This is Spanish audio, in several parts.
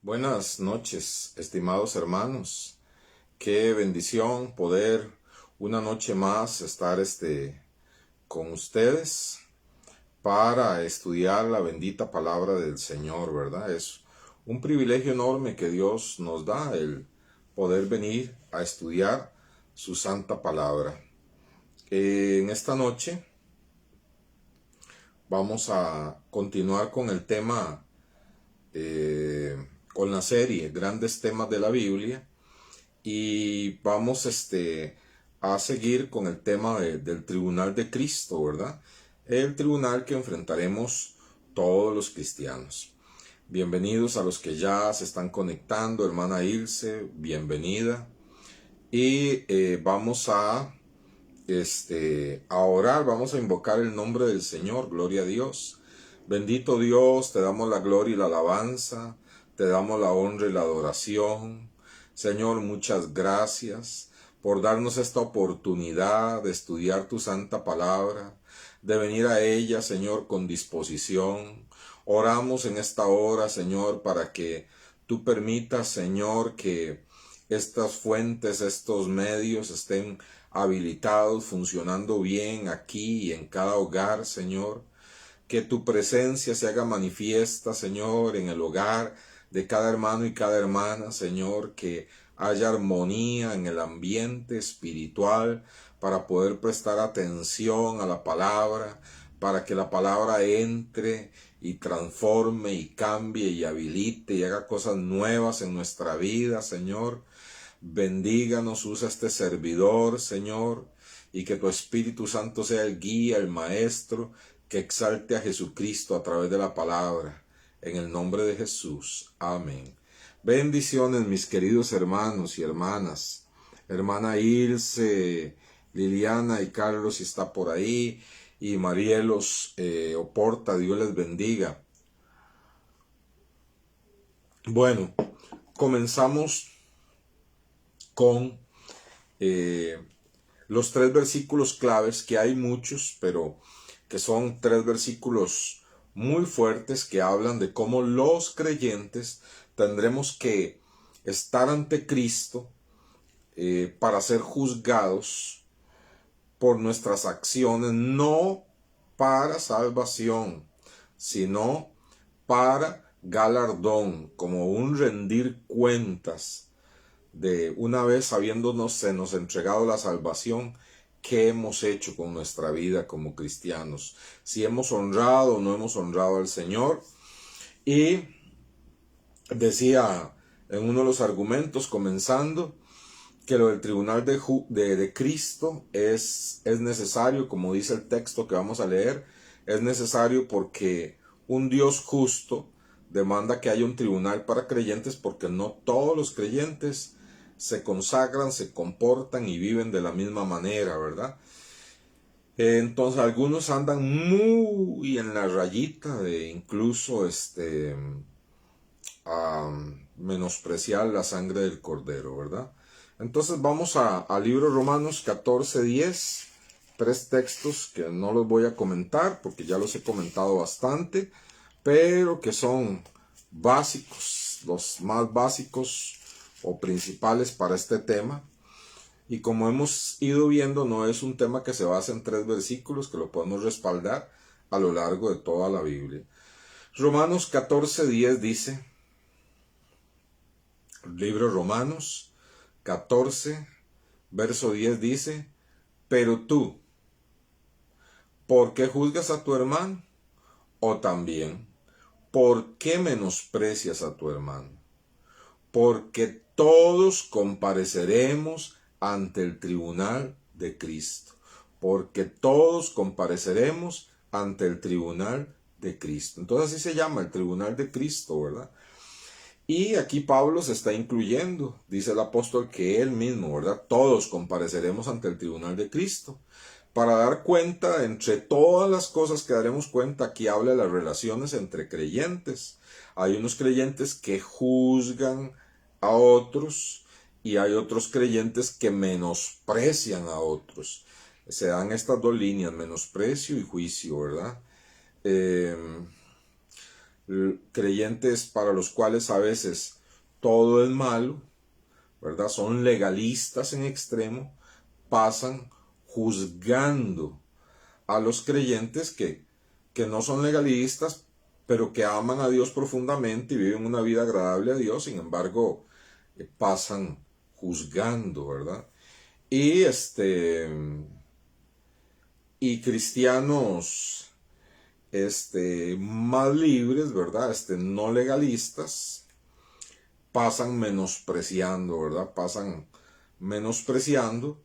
Buenas noches, estimados hermanos. Qué bendición poder una noche más estar con ustedes para estudiar la bendita palabra del Señor, ¿verdad? Es un privilegio enorme que Dios nos da el poder venir a estudiar su santa palabra. En esta noche vamos a continuar con el tema con la serie Grandes Temas de la Biblia y vamos a seguir con el tema del tribunal de Cristo, ¿verdad? El tribunal que enfrentaremos todos los cristianos. Bienvenidos a los que ya se están conectando, hermana Ilse, bienvenida. Y vamos a orar, vamos a invocar el nombre del Señor, gloria a Dios. Bendito Dios, te damos la gloria y la alabanza, te damos la honra y la adoración. Señor, muchas gracias por darnos esta oportunidad de estudiar tu santa palabra, de venir a ella, Señor, con disposición. Oramos en esta hora, Señor, para que tú permitas, Señor, que estas fuentes, estos medios estén habilitados, funcionando bien aquí y en cada hogar, Señor. Que tu presencia se haga manifiesta, Señor, en el hogar de cada hermano y cada hermana, Señor, que haya armonía en el ambiente espiritual para poder prestar atención a la palabra, para que la palabra entre y transforme y cambie y habilite y haga cosas nuevas en nuestra vida, Señor. Bendíganos, usa este servidor, Señor, y que tu Espíritu Santo sea el guía, el maestro, que exalte a Jesucristo a través de la palabra. En el nombre de Jesús. Amén. Bendiciones, mis queridos hermanos y hermanas. Hermana Ilse, Liliana y Carlos, si está por ahí, y Marielos Oporta, Dios les bendiga. Bueno, comenzamos con los 3 versículos claves, que hay muchos, pero que son 3 versículos muy fuertes que hablan de cómo los creyentes tendremos que estar ante Cristo para ser juzgados por nuestras acciones, no para salvación, sino para galardón, como un rendir cuentas de una vez habiéndonos entregado la salvación. ¿Qué hemos hecho con nuestra vida como cristianos? Si hemos honrado o no hemos honrado al Señor. Y decía en uno de los argumentos, comenzando, que lo del tribunal de Cristo es necesario, como dice el texto que vamos a leer, es necesario porque un Dios justo demanda que haya un tribunal para creyentes, porque no todos los creyentes se consagran, se comportan y viven de la misma manera, ¿verdad? Entonces algunos andan muy en la rayita de incluso menospreciar la sangre del cordero, ¿verdad? Entonces vamos al libro Romanos 14:10, 3 textos que no los voy a comentar porque ya los he comentado bastante, pero que son básicos, los más básicos o principales para este tema. Y como hemos ido viendo, no es un tema que se basa en 3 versículos, que lo podemos respaldar a lo largo de toda la Biblia. Romanos 14:10 dice, libro Romanos 14, verso 10 dice, pero tú, ¿por qué juzgas a tu hermano? O también, ¿por qué menosprecias a tu hermano? Porque todos compareceremos ante el tribunal de Cristo. Porque todos compareceremos ante el tribunal de Cristo. Entonces así se llama, el tribunal de Cristo, ¿verdad? Y aquí Pablo se está incluyendo, dice el apóstol, que él mismo, ¿verdad? Todos compareceremos ante el tribunal de Cristo. Para dar cuenta, entre todas las cosas que daremos cuenta, aquí habla de las relaciones entre creyentes. Hay unos creyentes que juzgan a otros y hay otros creyentes que menosprecian a otros. Se dan estas dos líneas, menosprecio y juicio, ¿verdad? creyentes para los cuales a veces todo es malo, ¿verdad? Son legalistas en extremo, pasan juzgando a los creyentes que no son legalistas, pero que aman a Dios profundamente y viven una vida agradable a Dios. Sin embargo, pasan juzgando, ¿verdad? Y cristianos más libres, ¿verdad? No legalistas, pasan menospreciando, ¿verdad? Pasan menospreciando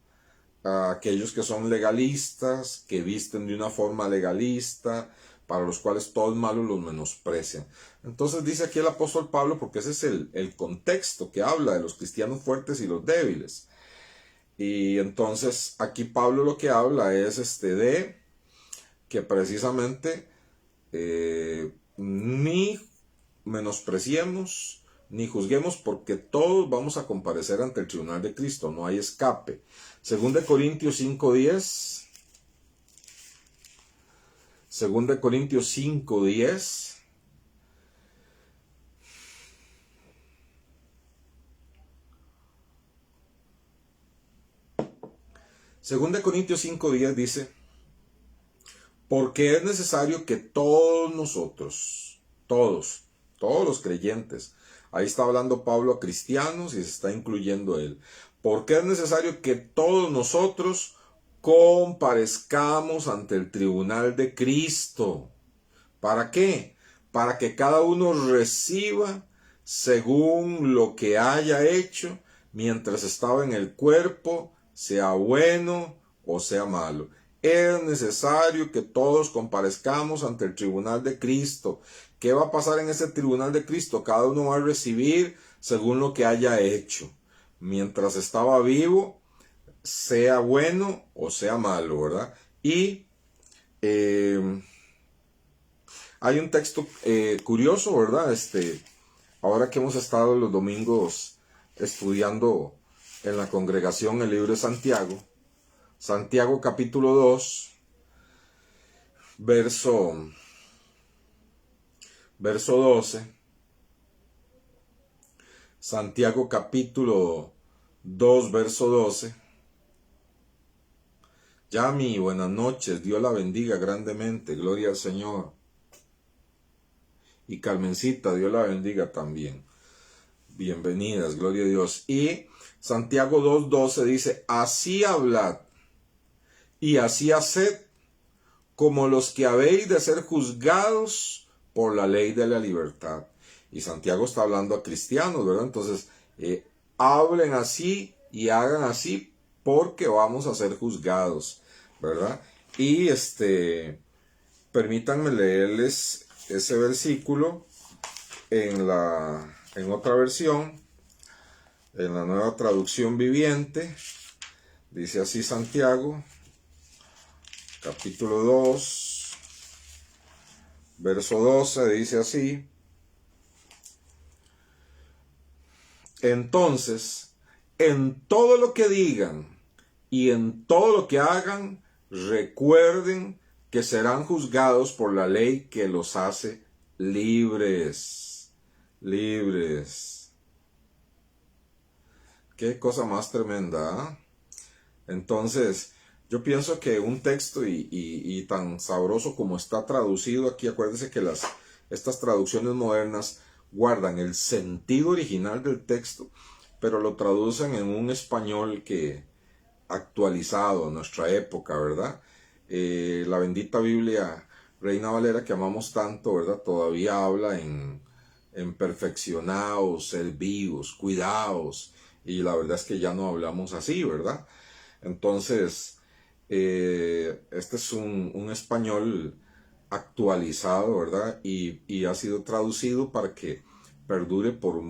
a aquellos que son legalistas, que visten de una forma legalista, para los cuales todo es malo, los menosprecian. Entonces dice aquí el apóstol Pablo, porque ese es el contexto que habla de los cristianos fuertes y los débiles. Y entonces aquí Pablo lo que habla es de que precisamente ni menospreciemos ni juzguemos, porque todos vamos a comparecer ante el tribunal de Cristo, no hay escape. 2 Corintios 5:10. 2 Corintios 5:10. Segunda Corintios 5:10 dice: porque es necesario que todos nosotros, todos los creyentes, ahí está hablando Pablo a cristianos y se está incluyendo él, porque es necesario que todos nosotros comparezcamos ante el tribunal de Cristo. ¿Para qué? Para que cada uno reciba según lo que haya hecho mientras estaba en el cuerpo, sea bueno o sea malo. Es necesario que todos comparezcamos ante el tribunal de Cristo. ¿Qué va a pasar en ese tribunal de Cristo? Cada uno va a recibir según lo que haya hecho. Mientras estaba vivo, sea bueno o sea malo, ¿verdad? Y hay un texto curioso, ¿verdad? Ahora que hemos estado los domingos estudiando en la congregación el libro de Santiago, Santiago capítulo 2, verso 12. Santiago capítulo 2, verso 12. Yami, buenas noches, Dios la bendiga grandemente, gloria al Señor. Y Carmencita, Dios la bendiga también. Bienvenidas, gloria a Dios. Y Santiago 2:12 dice: así hablad y así haced, como los que habéis de ser juzgados por la ley de la libertad. Y Santiago está hablando a cristianos, ¿verdad? Entonces, hablen así y hagan así, porque vamos a ser juzgados, ¿verdad? Y permítanme leerles ese versículo en otra versión, en la Nueva Traducción Viviente. Dice así Santiago, capítulo 2, verso 12, dice así: entonces, en todo lo que digan y en todo lo que hagan, recuerden que serán juzgados por la ley que los hace libres. Libres. Qué cosa más tremenda, ¿eh? Entonces, yo pienso que un texto y tan sabroso como está traducido aquí, acuérdense que estas traducciones modernas guardan el sentido original del texto, pero lo traducen en un español que actualizado a nuestra época, ¿verdad? La bendita Biblia Reina Valera, que amamos tanto, ¿verdad? Todavía habla en perfeccionaos, ser vivos, cuidaos, y la verdad es que ya no hablamos así, ¿verdad? Entonces, este es un español actualizado, ¿verdad? Y ha sido traducido para que perdure por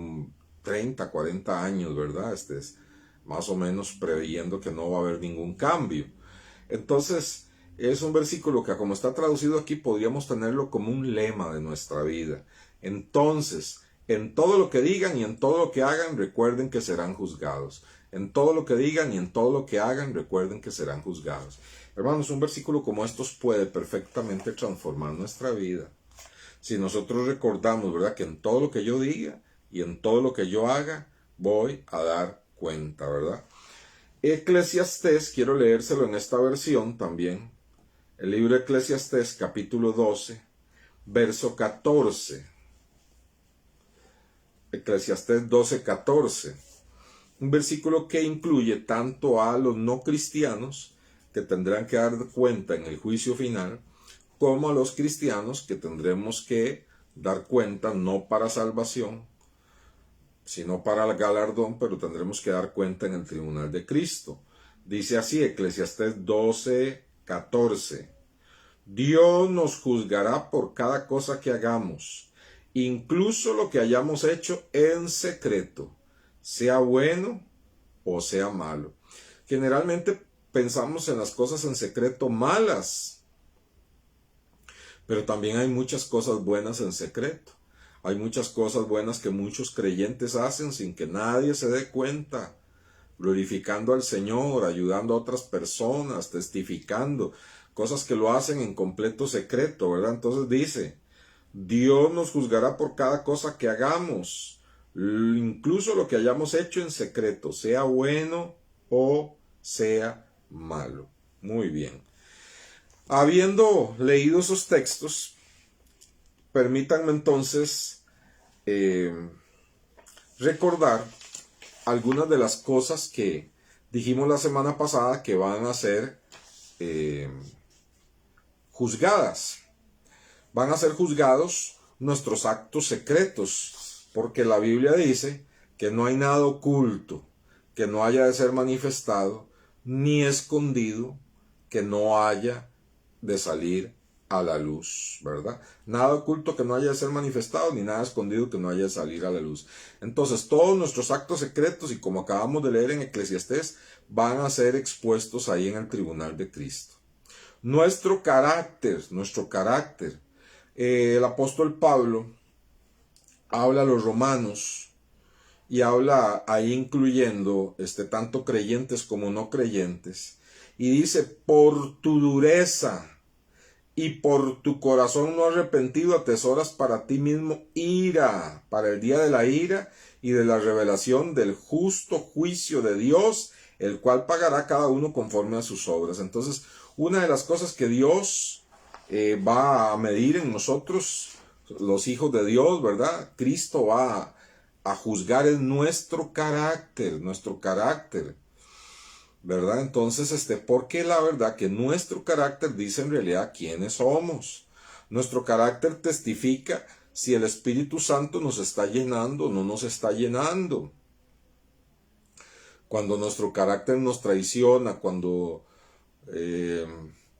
30, 40 años, ¿verdad? Es más o menos preveyendo que no va a haber ningún cambio. Entonces, es un versículo que, como está traducido aquí, podríamos tenerlo como un lema de nuestra vida. Entonces, en todo lo que digan y en todo lo que hagan, recuerden que serán juzgados. En todo lo que digan y en todo lo que hagan, recuerden que serán juzgados. Hermanos, un versículo como estos puede perfectamente transformar nuestra vida. Si nosotros recordamos, ¿verdad?, que en todo lo que yo diga y en todo lo que yo haga, voy a dar cuenta, ¿verdad? Eclesiastés, quiero leérselo en esta versión también. El libro de Eclesiastés, capítulo 12, verso 14. Eclesiastés 12, 14. Un versículo que incluye tanto a los no cristianos, que tendrán que dar cuenta en el juicio final, como a los cristianos, que tendremos que dar cuenta no para salvación, sino para el galardón, pero tendremos que dar cuenta en el tribunal de Cristo. Dice así Eclesiastés 12, 14. Dios nos juzgará por cada cosa que hagamos, incluso lo que hayamos hecho en secreto, sea bueno o sea malo. Generalmente pensamos en las cosas en secreto malas, pero también hay muchas cosas buenas en secreto. Hay muchas cosas buenas que muchos creyentes hacen sin que nadie se dé cuenta, glorificando al Señor, ayudando a otras personas, testificando, cosas que lo hacen en completo secreto, ¿verdad? Entonces dice, Dios nos juzgará por cada cosa que hagamos, incluso lo que hayamos hecho en secreto, sea bueno o sea malo. Muy bien. Habiendo leído esos textos, permítanme entonces recordar algunas de las cosas que dijimos la semana pasada que van a ser juzgadas. Van a ser juzgados nuestros actos secretos, porque la Biblia dice que no hay nada oculto que no haya de ser manifestado, ni escondido que no haya de salir a la luz, ¿verdad? Nada oculto que no haya de ser manifestado, ni nada escondido que no haya de salir a la luz. Entonces, todos nuestros actos secretos, y como acabamos de leer en Eclesiastés, van a ser expuestos ahí en el tribunal de Cristo. Nuestro carácter. El apóstol Pablo habla a los romanos y habla ahí incluyendo tanto creyentes como no creyentes, y dice, por tu dureza y por tu corazón no arrepentido atesoras para ti mismo ira, para el día de la ira y de la revelación del justo juicio de Dios, el cual pagará cada uno conforme a sus obras. Entonces, una de las cosas que Dios va a medir en nosotros, los hijos de Dios, ¿verdad? Cristo va a juzgar es nuestro carácter, ¿verdad? Entonces, porque la verdad que nuestro carácter dice en realidad quiénes somos. Nuestro carácter testifica si el Espíritu Santo nos está llenando o no nos está llenando. Cuando nuestro carácter nos traiciona, cuando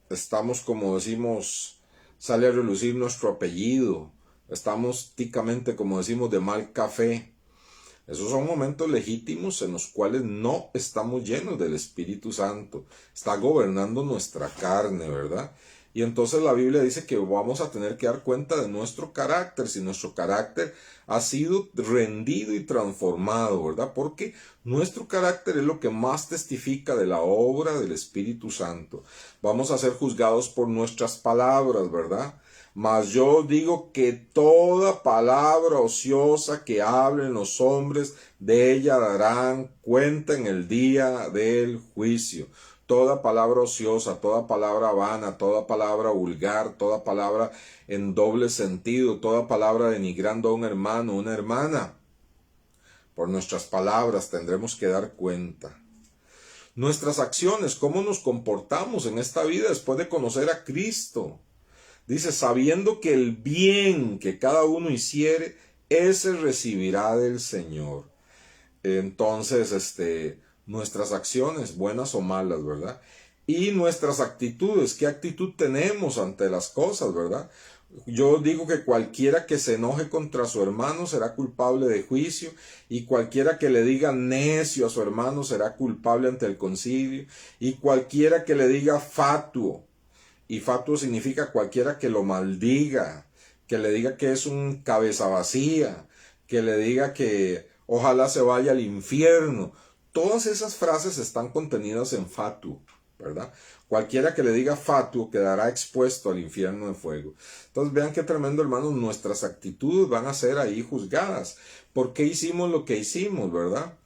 estamos, como decimos, sale a relucir nuestro apellido, estamos ticamente, como decimos, de mal café. Esos son momentos legítimos en los cuales no estamos llenos del Espíritu Santo. Está gobernando nuestra carne, ¿verdad? Y entonces la Biblia dice que vamos a tener que dar cuenta de nuestro carácter, si nuestro carácter ha sido rendido y transformado, ¿verdad? Porque nuestro carácter es lo que más testifica de la obra del Espíritu Santo. Vamos a ser juzgados por nuestras palabras, ¿verdad? Mas yo digo que toda palabra ociosa que hablen los hombres, de ella darán cuenta en el día del juicio. Toda palabra ociosa, toda palabra vana, toda palabra vulgar, toda palabra en doble sentido, toda palabra denigrando a un hermano o una hermana. Por nuestras palabras tendremos que dar cuenta. Nuestras acciones, cómo nos comportamos en esta vida después de conocer a Cristo. Dice, sabiendo que el bien que cada uno hiciere, ese recibirá del Señor. Entonces, nuestras acciones, buenas o malas, ¿verdad? Y nuestras actitudes, ¿qué actitud tenemos ante las cosas, verdad? Yo digo que cualquiera que se enoje contra su hermano será culpable de juicio, y cualquiera que le diga necio a su hermano será culpable ante el concilio, y cualquiera que le diga fatuo, y fatuo significa cualquiera que lo maldiga, que le diga que es un cabeza vacía, que le diga que ojalá se vaya al infierno. Todas esas frases están contenidas en fatuo, ¿verdad? Cualquiera que le diga fatuo quedará expuesto al infierno de fuego. Entonces vean qué tremendo, hermanos, nuestras actitudes van a ser ahí juzgadas. ¿Por qué hicimos lo que hicimos, verdad?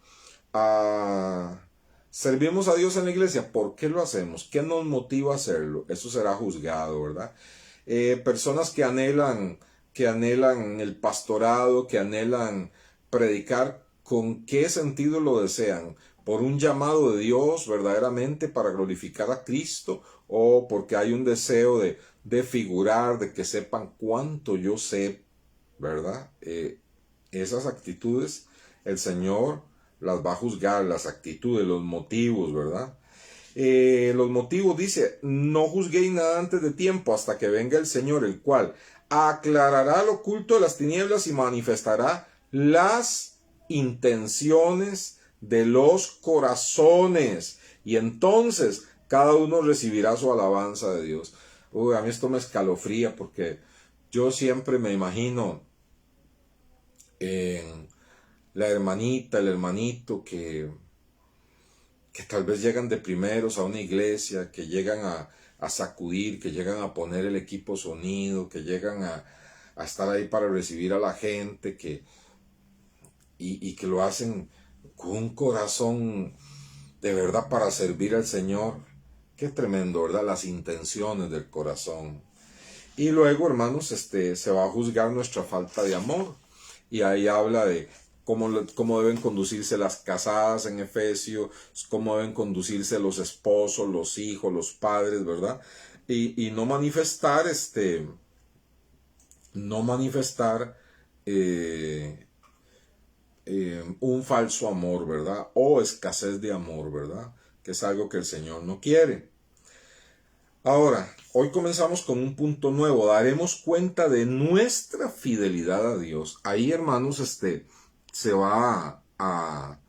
Servimos a Dios en la iglesia. ¿Por qué lo hacemos? ¿Qué nos motiva a hacerlo? Eso será juzgado, ¿verdad? Personas que anhelan el pastorado, que anhelan predicar, ¿con qué sentido lo desean? ¿Por un llamado de Dios verdaderamente para glorificar a Cristo? ¿O porque hay un deseo de figurar, de que sepan cuánto yo sé, ¿verdad? Esas actitudes el Señor las va a juzgar, las actitudes, los motivos, ¿verdad? Los motivos, dice, no juzguéis nada antes de tiempo hasta que venga el Señor, el cual aclarará lo oculto de las tinieblas y manifestará las intenciones de los corazones. Y entonces cada uno recibirá su alabanza de Dios. Uy, a mí esto me escalofría porque yo siempre me imagino en la hermanita, el hermanito que tal vez llegan de primeros a una iglesia, que llegan a sacudir, que llegan a poner el equipo sonido, que llegan a estar ahí para recibir a la gente, y que lo hacen con un corazón de verdad para servir al Señor. Qué tremendo, ¿verdad? Las intenciones del corazón. Y luego, hermanos, se va a juzgar nuestra falta de amor. Y ahí habla de cómo deben conducirse las casadas en Efesios, cómo deben conducirse los esposos, los hijos, los padres, ¿verdad? Y no manifestar, un falso amor, ¿verdad? O escasez de amor, ¿verdad? Que es algo que el Señor no quiere. Ahora, hoy comenzamos con un punto nuevo. Daremos cuenta de nuestra fidelidad a Dios. Ahí, hermanos, se va a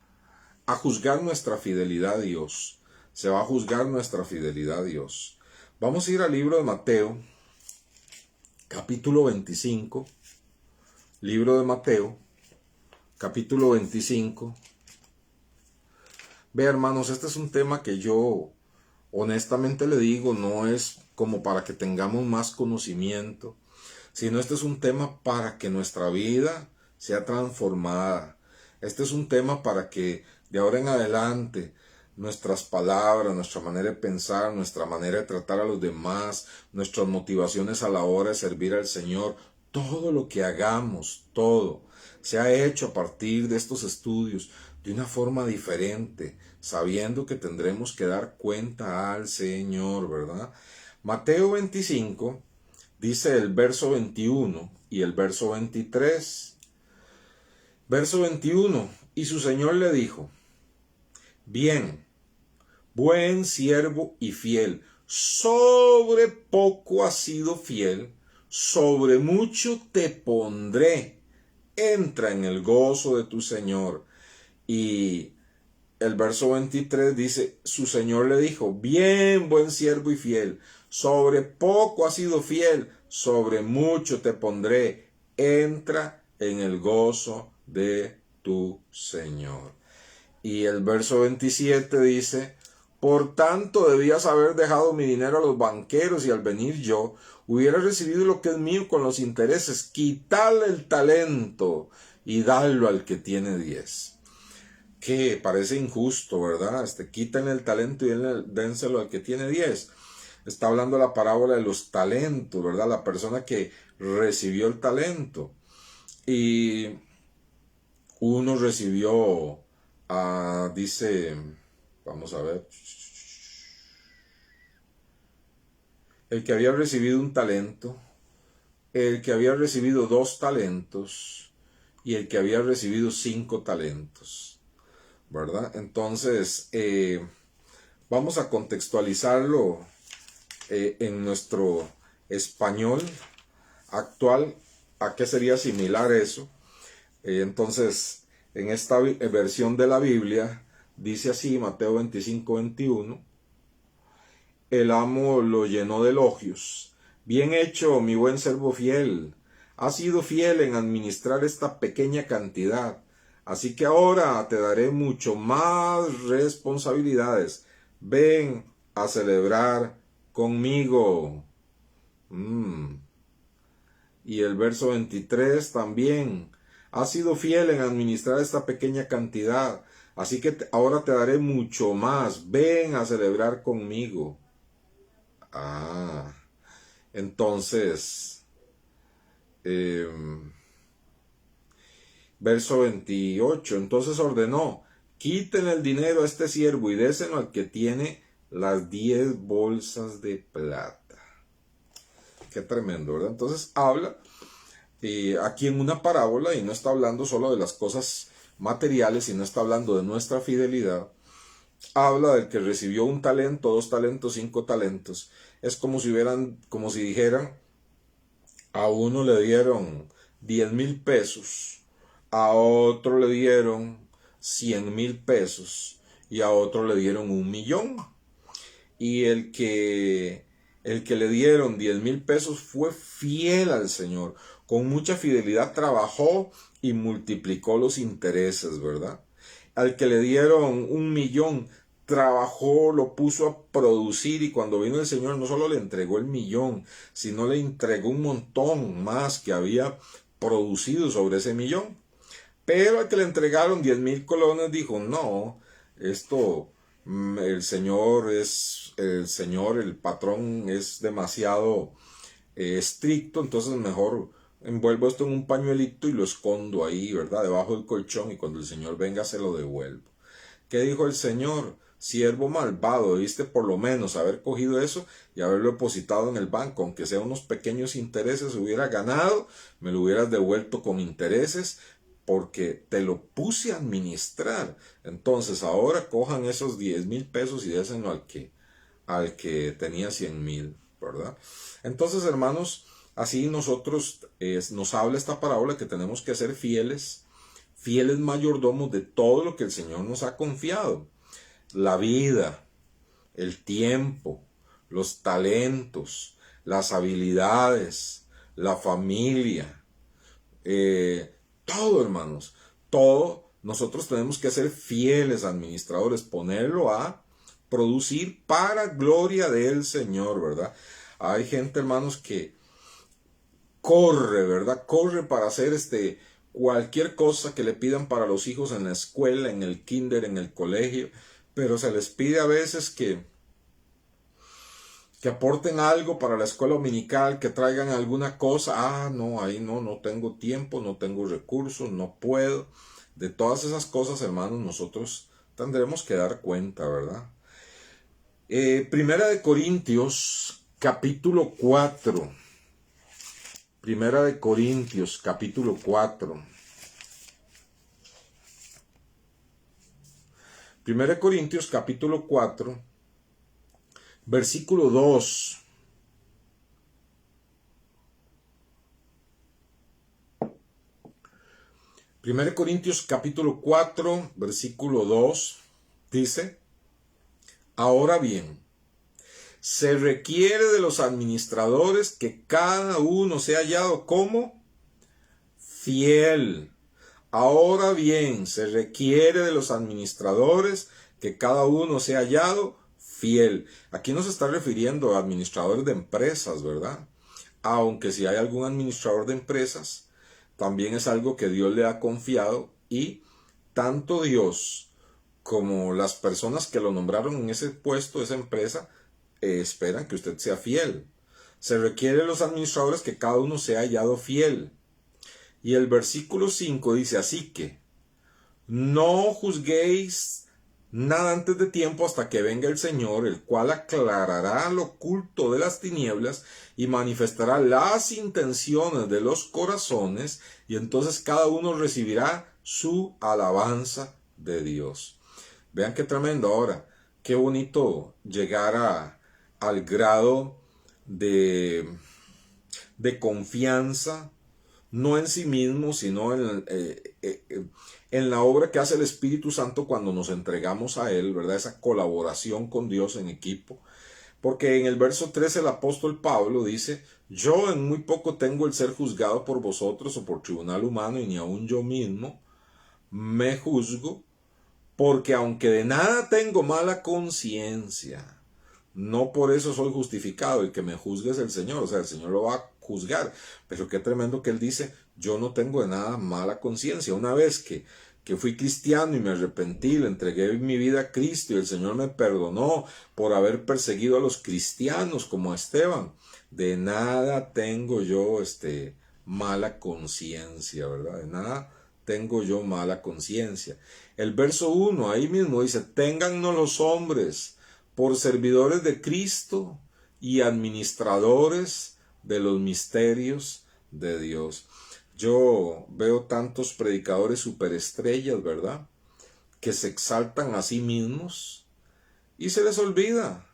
juzgar nuestra fidelidad a Dios. Se va a juzgar nuestra fidelidad a Dios. Vamos a ir al libro de Mateo, capítulo 25. Libro de Mateo, capítulo 25. Ve, hermanos, este es un tema que yo honestamente le digo, no es como para que tengamos más conocimiento, sino este es un tema para que nuestra vida sea transformada. Este es un tema para que de ahora en adelante nuestras palabras, nuestra manera de pensar, nuestra manera de tratar a los demás, nuestras motivaciones a la hora de servir al Señor, todo lo que hagamos, todo, se ha hecho a partir de estos estudios de una forma diferente, sabiendo que tendremos que dar cuenta al Señor, ¿verdad? Mateo 25 dice el verso 21 y el verso 23. Verso 21, y su Señor le dijo: bien, buen siervo y fiel, sobre poco has sido fiel, sobre mucho te pondré, entra en el gozo de tu Señor. Y el verso 23 dice, su Señor le dijo, bien, buen siervo y fiel, sobre poco has sido fiel, sobre mucho te pondré, entra en el gozo de tu Señor. Y el verso 27 dice, por tanto debías haber dejado mi dinero a los banqueros y al venir yo hubiera recibido lo que es mío con los intereses. Quitadle el talento y dadlo al que tiene 10. Que parece injusto, ¿verdad? Quítenle el talento y dénselo al que tiene 10. Está hablando la parábola de los talentos, ¿verdad? La persona que recibió el talento. Y uno recibió, dice, vamos a ver, el que había recibido un talento, el que había recibido 2 talentos y el que había recibido 5 talentos, ¿verdad? Entonces, vamos a contextualizarlo en nuestro español actual. ¿A qué sería similar eso? Entonces, en esta versión de la Biblia, dice así, Mateo 25, 21, el amo lo llenó de elogios. Bien hecho, mi buen siervo fiel. Has sido fiel en administrar esta pequeña cantidad. Así que ahora te daré mucho más responsabilidades. Ven a celebrar conmigo. Y el verso 23 también. Has sido fiel en administrar esta pequeña cantidad, así que ahora te daré mucho más. Ven a celebrar conmigo. Entonces, verso 28. Entonces ordenó: quiten el dinero a este siervo y déselo al que tiene las 10 bolsas de plata. Qué tremendo, ¿verdad? Entonces habla aquí en una parábola, y no está hablando solo de las cosas materiales, sino está hablando de nuestra fidelidad. Habla del que recibió 1 talento, 2 talentos, 5 talentos. Es como si dijeran, a uno le dieron 10,000 pesos, a otro le dieron 100,000 pesos y a otro le dieron 1,000,000. Y el que le dieron 10,000 pesos fue fiel al Señor. Con mucha fidelidad trabajó y multiplicó los intereses, ¿verdad? Al que le dieron 1,000,000, trabajó, lo puso a producir, y cuando vino el Señor no solo le entregó el 1,000,000, sino le entregó un montón más que había producido sobre ese 1,000,000. Pero al que le entregaron 10,000 colones dijo: no, esto, el Señor, el patrón es demasiado estricto, entonces mejor envuelvo esto en un pañuelito y lo escondo ahí, ¿verdad?, debajo del colchón, y cuando el Señor venga se lo devuelvo. ¿Qué dijo el Señor? Siervo malvado, debiste por lo menos haber cogido eso y haberlo depositado en el banco, aunque sea unos pequeños intereses hubiera ganado, me lo hubieras devuelto con intereses, porque te lo puse a administrar. Entonces ahora cojan esos 10,000 pesos y désenlo al que tenía 100,000, ¿verdad? Entonces, hermanos, así nosotros nos habla esta parábola que tenemos que ser fieles mayordomos de todo lo que el Señor nos ha confiado. La vida, el tiempo, los talentos, las habilidades, la familia, todo, hermanos, todo. Nosotros tenemos que ser fieles administradores, ponerlo a producir para gloria del Señor, ¿verdad? Hay gente, hermanos, que corre, ¿verdad? Corre para hacer cualquier cosa que le pidan para los hijos en la escuela, en el kinder, en el colegio, pero se les pide a veces que aporten algo para la escuela dominical, que traigan alguna cosa. No, ahí no tengo tiempo, no tengo recursos, no puedo. De todas esas cosas, hermanos, nosotros tendremos que dar cuenta, ¿verdad? Primera de Corintios, capítulo 4. Primera de Corintios, capítulo 4. Primera de Corintios, capítulo 4, versículo 2. Primera de Corintios, capítulo 4, versículo 2, dice: ahora bien, se requiere de los administradores que cada uno sea hallado como fiel. Ahora bien, se requiere de los administradores que cada uno sea hallado fiel. Aquí no se está refiriendo a administradores de empresas, ¿verdad? Aunque si hay algún administrador de empresas, también es algo que Dios le ha confiado, y tanto Dios como las personas que lo nombraron en ese puesto, esa empresa, esperan que usted sea fiel. Se requiere de los administradores que cada uno sea hallado fiel. Y el versículo 5 dice: así que no juzguéis nada antes de tiempo hasta que venga el Señor, el cual aclarará lo oculto de las tinieblas y manifestará las intenciones de los corazones, y entonces cada uno recibirá su alabanza de Dios. Vean qué tremendo ahora, qué bonito llegar al grado de confianza, no en sí mismo, sino en la obra que hace el Espíritu Santo cuando nos entregamos a Él, ¿verdad? Esa colaboración con Dios en equipo. Porque en el verso 13 el apóstol Pablo dice: yo en muy poco tengo el ser juzgado por vosotros o por tribunal humano, y ni aun yo mismo me juzgo, porque aunque de nada tengo mala conciencia, no por eso soy justificado, el que me juzgue es el Señor, o sea, el Señor lo va a juzgar, pero qué tremendo que Él dice, yo no tengo de nada mala conciencia. Una vez que fui cristiano y me arrepentí, le entregué mi vida a Cristo y el Señor me perdonó por haber perseguido a los cristianos como a Esteban, de nada tengo yo mala conciencia, ¿verdad? De nada tengo yo mala conciencia. El verso 1 ahí mismo dice, téngannos los hombres por servidores de Cristo y administradores de los misterios de Dios. Yo veo tantos predicadores superestrellas, ¿verdad?, que se exaltan a sí mismos y se les olvida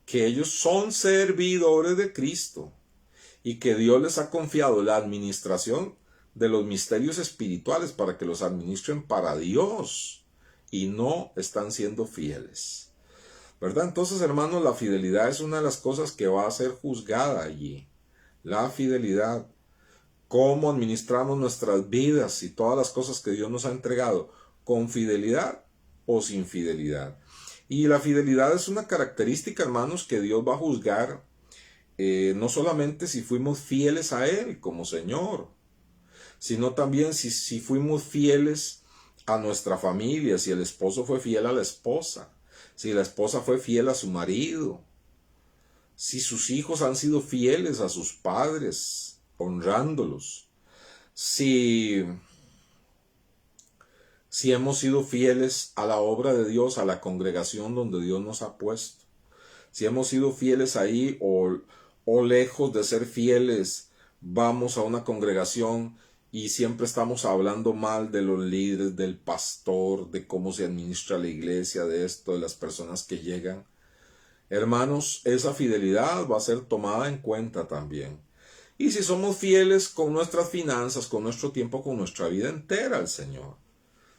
que ellos son servidores de Cristo y que Dios les ha confiado la administración de los misterios espirituales para que los administren para Dios y no están siendo fieles, ¿verdad? Entonces, hermanos, la fidelidad es una de las cosas que va a ser juzgada allí. La fidelidad, cómo administramos nuestras vidas y todas las cosas que Dios nos ha entregado, con fidelidad o sin fidelidad. Y la fidelidad es una característica, hermanos, que Dios va a juzgar, no solamente si fuimos fieles a Él como Señor, sino también si fuimos fieles a nuestra familia, si el esposo fue fiel a la esposa, si la esposa fue fiel a su marido, si sus hijos han sido fieles a sus padres, honrándolos, si hemos sido fieles a la obra de Dios, a la congregación donde Dios nos ha puesto, si hemos sido fieles ahí o lejos de ser fieles, vamos a una congregación y siempre estamos hablando mal de los líderes, del pastor, de cómo se administra la iglesia, de esto, de las personas que llegan. Hermanos, esa fidelidad va a ser tomada en cuenta también. Y si somos fieles con nuestras finanzas, con nuestro tiempo, con nuestra vida entera al Señor.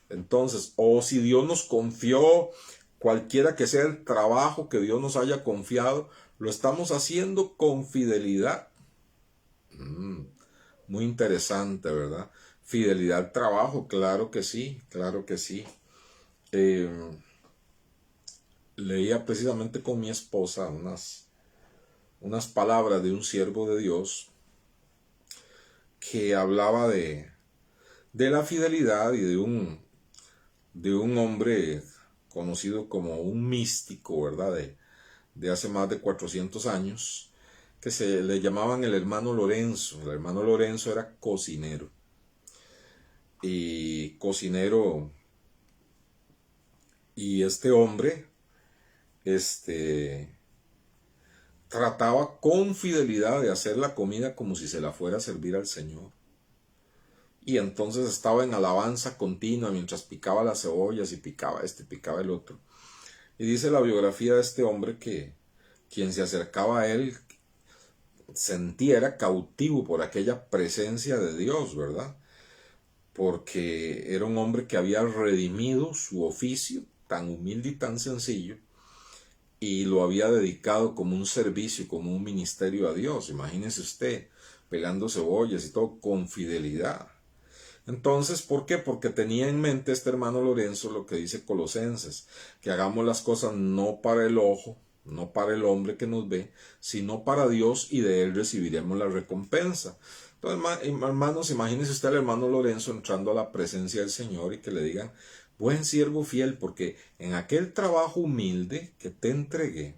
Entonces, o si Dios nos confió, cualquiera que sea el trabajo que Dios nos haya confiado, lo estamos haciendo con fidelidad. Muy interesante, ¿verdad? Fidelidad al trabajo, claro que sí, claro que sí. Leía precisamente con mi esposa unas palabras de un siervo de Dios que hablaba de la fidelidad y de un hombre conocido como un místico, ¿verdad? De hace más de 400 años, que se le llamaban el hermano Lorenzo. El hermano Lorenzo era cocinero. Y este hombre, trataba con fidelidad de hacer la comida como si se la fuera a servir al Señor. Y entonces estaba en alabanza continua mientras picaba las cebollas y picaba picaba el otro. Y dice la biografía de este hombre que quien se acercaba a él sentía, era cautivo por aquella presencia de Dios, ¿verdad? Porque era un hombre que había redimido su oficio tan humilde y tan sencillo y lo había dedicado como un servicio, como un ministerio a Dios. Imagínese usted, pelando cebollas y todo con fidelidad. Entonces, ¿por qué? Porque tenía en mente este hermano Lorenzo lo que dice Colosenses, que hagamos las cosas no para el ojo, no para el hombre que nos ve, sino para Dios, y de él recibiremos la recompensa. Entonces, hermanos, imagínense usted al hermano Lorenzo entrando a la presencia del Señor y que le digan, buen siervo fiel, porque en aquel trabajo humilde que te entregué,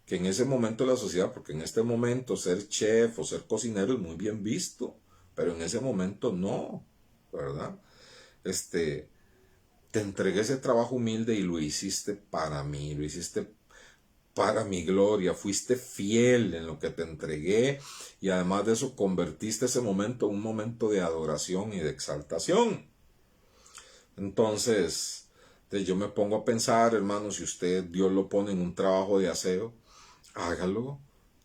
que en ese momento de la sociedad, porque en este momento ser chef o ser cocinero es muy bien visto, pero en ese momento no, ¿verdad? Te entregué ese trabajo humilde y lo hiciste para mí, lo hiciste para mi gloria, fuiste fiel en lo que te entregué y además de eso convertiste ese momento en un momento de adoración y de exaltación. Entonces, yo me pongo a pensar, hermano, si usted, Dios lo pone en un trabajo de aseo, hágalo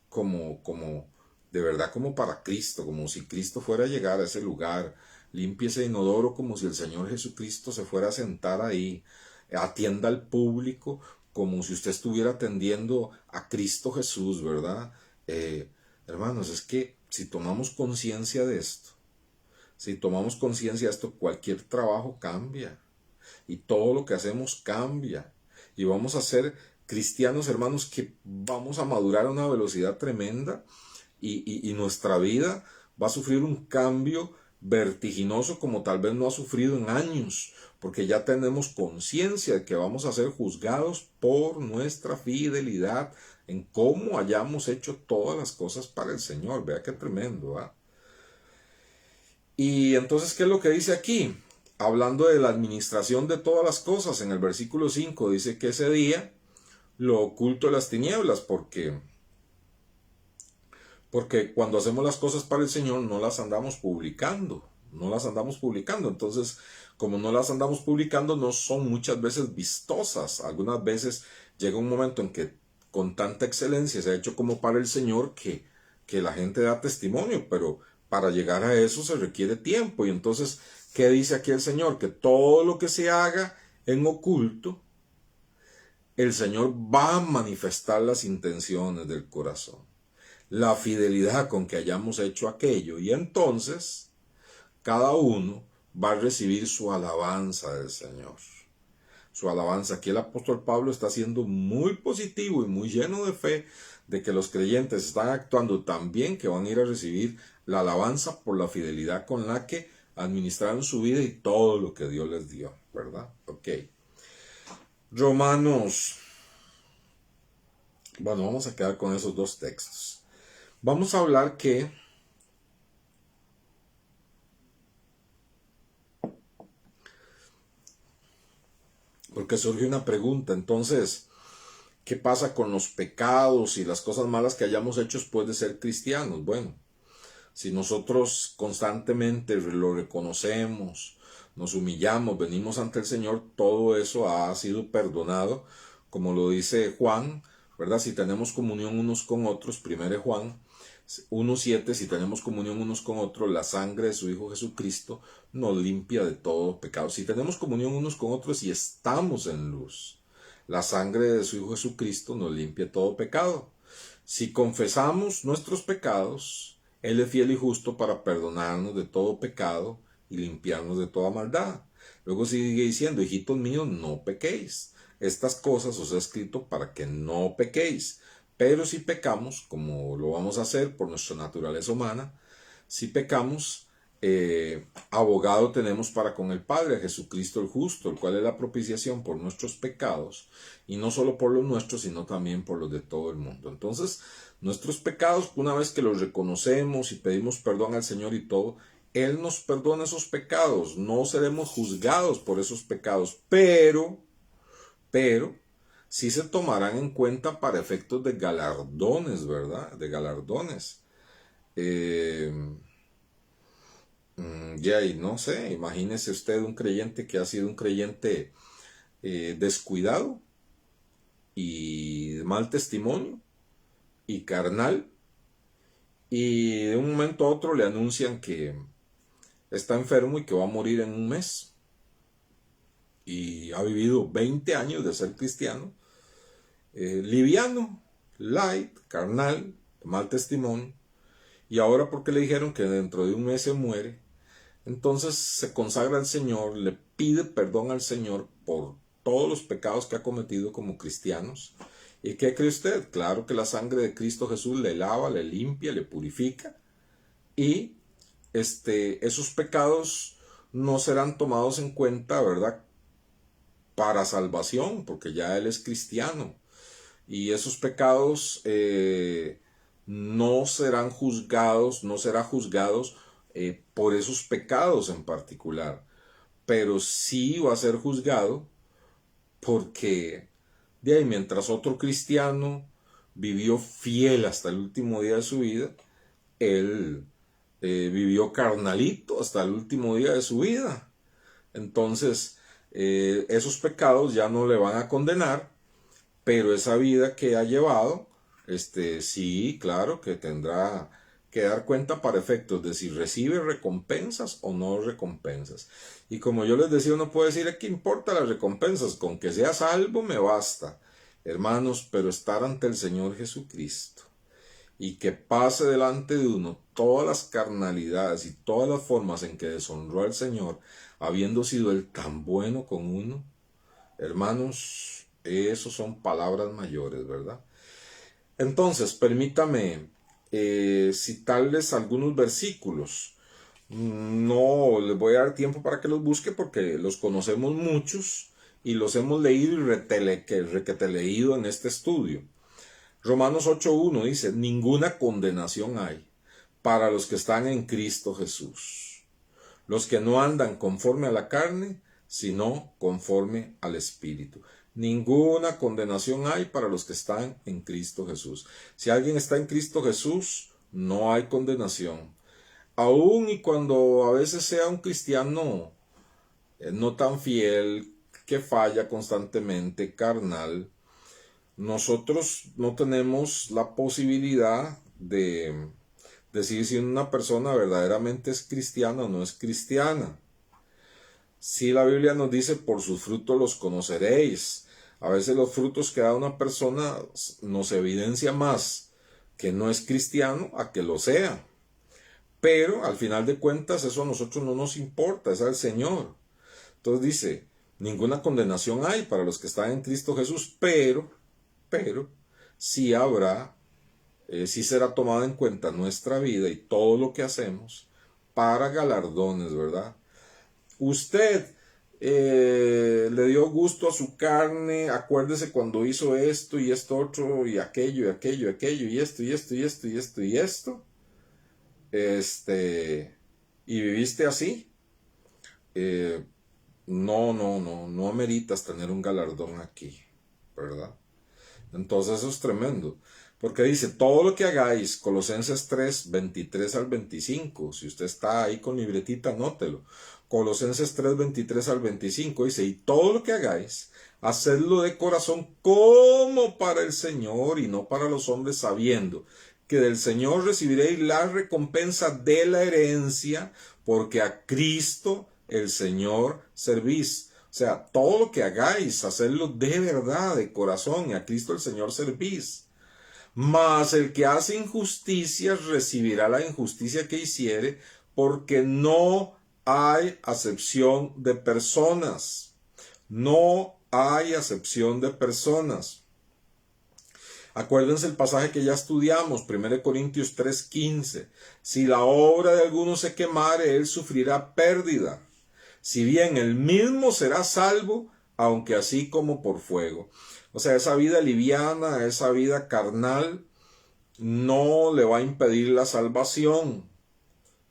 como de verdad como para Cristo, como si Cristo fuera a llegar a ese lugar. Limpie ese inodoro como si el Señor Jesucristo se fuera a sentar ahí. Atienda al público como si usted estuviera atendiendo a Cristo Jesús, ¿verdad? Hermanos, es que si tomamos conciencia de esto, cualquier trabajo cambia y todo lo que hacemos cambia y vamos a ser cristianos, hermanos, que vamos a madurar a una velocidad tremenda y nuestra vida va a sufrir un cambio vertiginoso como tal vez no ha sufrido en años, porque ya tenemos conciencia de que vamos a ser juzgados por nuestra fidelidad en cómo hayamos hecho todas las cosas para el Señor. Vea qué tremendo, ¿ah? Y entonces, ¿qué es lo que dice aquí? Hablando de la administración de todas las cosas, en el versículo 5 dice que ese día lo oculto de las tinieblas, porque cuando hacemos las cosas para el Señor no las andamos publicando, no las andamos publicando. Entonces, como no las andamos publicando, no son muchas veces vistosas. Algunas veces llega un momento en que con tanta excelencia se ha hecho como para el Señor que la gente da testimonio, pero para llegar a eso se requiere tiempo. Y entonces, ¿qué dice aquí el Señor? Que todo lo que se haga en oculto, el Señor va a manifestar las intenciones del corazón, la fidelidad con que hayamos hecho aquello, y entonces cada uno va a recibir su alabanza del Señor. Su alabanza. Aquí el apóstol Pablo está siendo muy positivo y muy lleno de fe de que los creyentes están actuando tan bien que van a ir a recibir la alabanza por la fidelidad con la que administraron su vida y todo lo que Dios les dio, ¿verdad? Ok. Romanos. Bueno, vamos a quedar con esos dos textos. Vamos a hablar porque surge una pregunta, entonces, ¿qué pasa con los pecados y las cosas malas que hayamos hecho después de ser cristianos? Bueno, si nosotros constantemente lo reconocemos, nos humillamos, venimos ante el Señor, todo eso ha sido perdonado, como lo dice Juan, ¿verdad? Si tenemos comunión unos con otros, 1 Juan 1:7, si tenemos comunión unos con otros, la sangre de su Hijo Jesucristo nos limpia de todo pecado. Si tenemos comunión unos con otros y estamos en luz, la sangre de su Hijo Jesucristo nos limpia de todo pecado. Si confesamos nuestros pecados, Él es fiel y justo para perdonarnos de todo pecado y limpiarnos de toda maldad. Luego sigue diciendo, hijitos míos, no pequéis. Estas cosas os he escrito para que no pequéis. Pero si pecamos, como lo vamos a hacer por nuestra naturaleza humana, si pecamos, abogado tenemos para con el Padre, a Jesucristo el justo, el cual es la propiciación por nuestros pecados, y no solo por los nuestros, sino también por los de todo el mundo. Entonces, nuestros pecados, una vez que los reconocemos y pedimos perdón al Señor y todo, Él nos perdona esos pecados, no seremos juzgados por esos pecados, pero, sí se tomarán en cuenta para efectos de galardones, ¿verdad? De galardones. Y no sé, imagínese usted un creyente que ha sido un creyente descuidado y de mal testimonio y carnal, y de un momento a otro le anuncian que está enfermo y que va a morir en un mes. Y ha vivido 20 años de ser cristiano, liviano, light, carnal, mal testimonio, y ahora porque le dijeron que dentro de un mes se muere, entonces se consagra al Señor, le pide perdón al Señor por todos los pecados que ha cometido como cristianos. ¿Y qué cree usted? Claro que la sangre de Cristo Jesús le lava, le limpia, le purifica, y esos pecados no serán tomados en cuenta, ¿verdad?, para salvación, porque ya él es cristiano. Y esos pecados no serán juzgados, no serán juzgados por esos pecados en particular, pero sí va a ser juzgado porque de ahí, mientras otro cristiano vivió fiel hasta el último día de su vida, él vivió carnalito hasta el último día de su vida. Entonces, esos pecados ya no le van a condenar, pero esa vida que ha llevado, sí, claro que tendrá que dar cuenta para efectos de si recibe recompensas o no recompensas. Y como yo les decía, uno puede decir, ¿qué importa las recompensas? Con que sea salvo me basta. Hermanos, pero estar ante el Señor Jesucristo y que pase delante de uno todas las carnalidades y todas las formas en que deshonró al Señor, habiendo sido Él tan bueno con uno, hermanos, Eso son palabras mayores, ¿verdad? Entonces, permítame citarles algunos versículos. No les voy a dar tiempo para que los busque porque los conocemos muchos y los hemos leído y requete leído en este estudio. Romanos 8.1 dice, ninguna condenación hay para los que están en Cristo Jesús, los que no andan conforme a la carne, sino conforme al Espíritu. Ninguna condenación hay para los que están en Cristo Jesús. Si alguien está en Cristo Jesús, no hay condenación. Aún y cuando a veces sea un cristiano no tan fiel, que falla constantemente, carnal, nosotros no tenemos la posibilidad de decir si una persona verdaderamente es cristiana o no es cristiana. Si la Biblia nos dice, por sus frutos los conoceréis. A veces los frutos que da una persona nos evidencia más que no es cristiano a que lo sea. Pero al final de cuentas eso a nosotros no nos importa, es al Señor. Entonces dice, ninguna condenación hay para los que están en Cristo Jesús, pero sí habrá, sí será tomada en cuenta nuestra vida y todo lo que hacemos para galardones, ¿verdad? Usted le dio gusto a su carne, acuérdese cuando hizo esto y esto otro y aquello y aquello y aquello y esto y esto y esto y esto y esto, y viviste así, no ameritas tener un galardón aquí, ¿verdad? Entonces eso es tremendo, porque dice, todo lo que hagáis, Colosenses 3, 23 al 25, si usted está ahí con libretita, anótelo, Colosenses 3, 23 al 25, dice, y todo lo que hagáis, hacedlo de corazón como para el Señor y no para los hombres, sabiendo que del Señor recibiréis la recompensa de la herencia, porque a Cristo el Señor servís. O sea, todo lo que hagáis, hacerlo de verdad, de corazón, y a Cristo el Señor servís. Mas el que hace injusticia recibirá la injusticia que hiciere, porque no hay acepción de personas. No hay acepción de personas. Acuérdense el pasaje que ya estudiamos, 1 Corintios 3:15. Si la obra de alguno se quemare, él sufrirá pérdida. Si bien él mismo será salvo, aunque así como por fuego. O sea, esa vida liviana, esa vida carnal, no le va a impedir la salvación.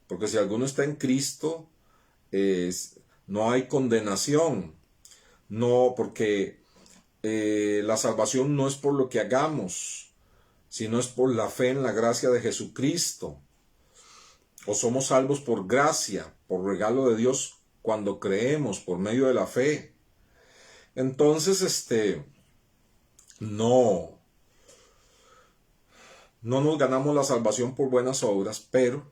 Porque si alguno está en Cristo, no hay condenación. No, porque la salvación no es por lo que hagamos, sino es por la fe en la gracia de Jesucristo. O somos salvos por gracia, por regalo de Dios, cuando creemos por medio de la fe. Entonces, no nos ganamos la salvación por buenas obras, pero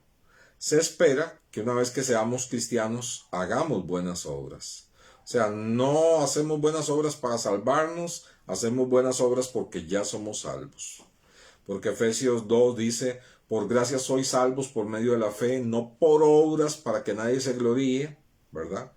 se espera que una vez que seamos cristianos, hagamos buenas obras. O sea, no hacemos buenas obras para salvarnos, hacemos buenas obras porque ya somos salvos. Porque Efesios 2 dice, por gracia sois salvos por medio de la fe, no por obras para que nadie se gloríe, ¿verdad?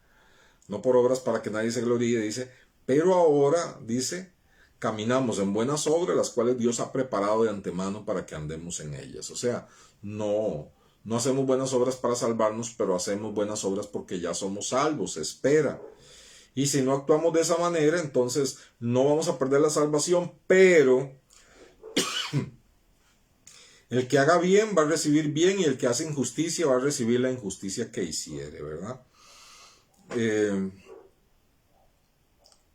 No por obras para que nadie se gloríe, dice, pero ahora, dice, caminamos en buenas obras, las cuales Dios ha preparado de antemano para que andemos en ellas. O sea, no hacemos buenas obras para salvarnos, pero hacemos buenas obras porque ya somos salvos, se espera. Y si no actuamos de esa manera, entonces no vamos a perder la salvación, pero el que haga bien va a recibir bien y el que hace injusticia va a recibir la injusticia que hiciere, ¿verdad?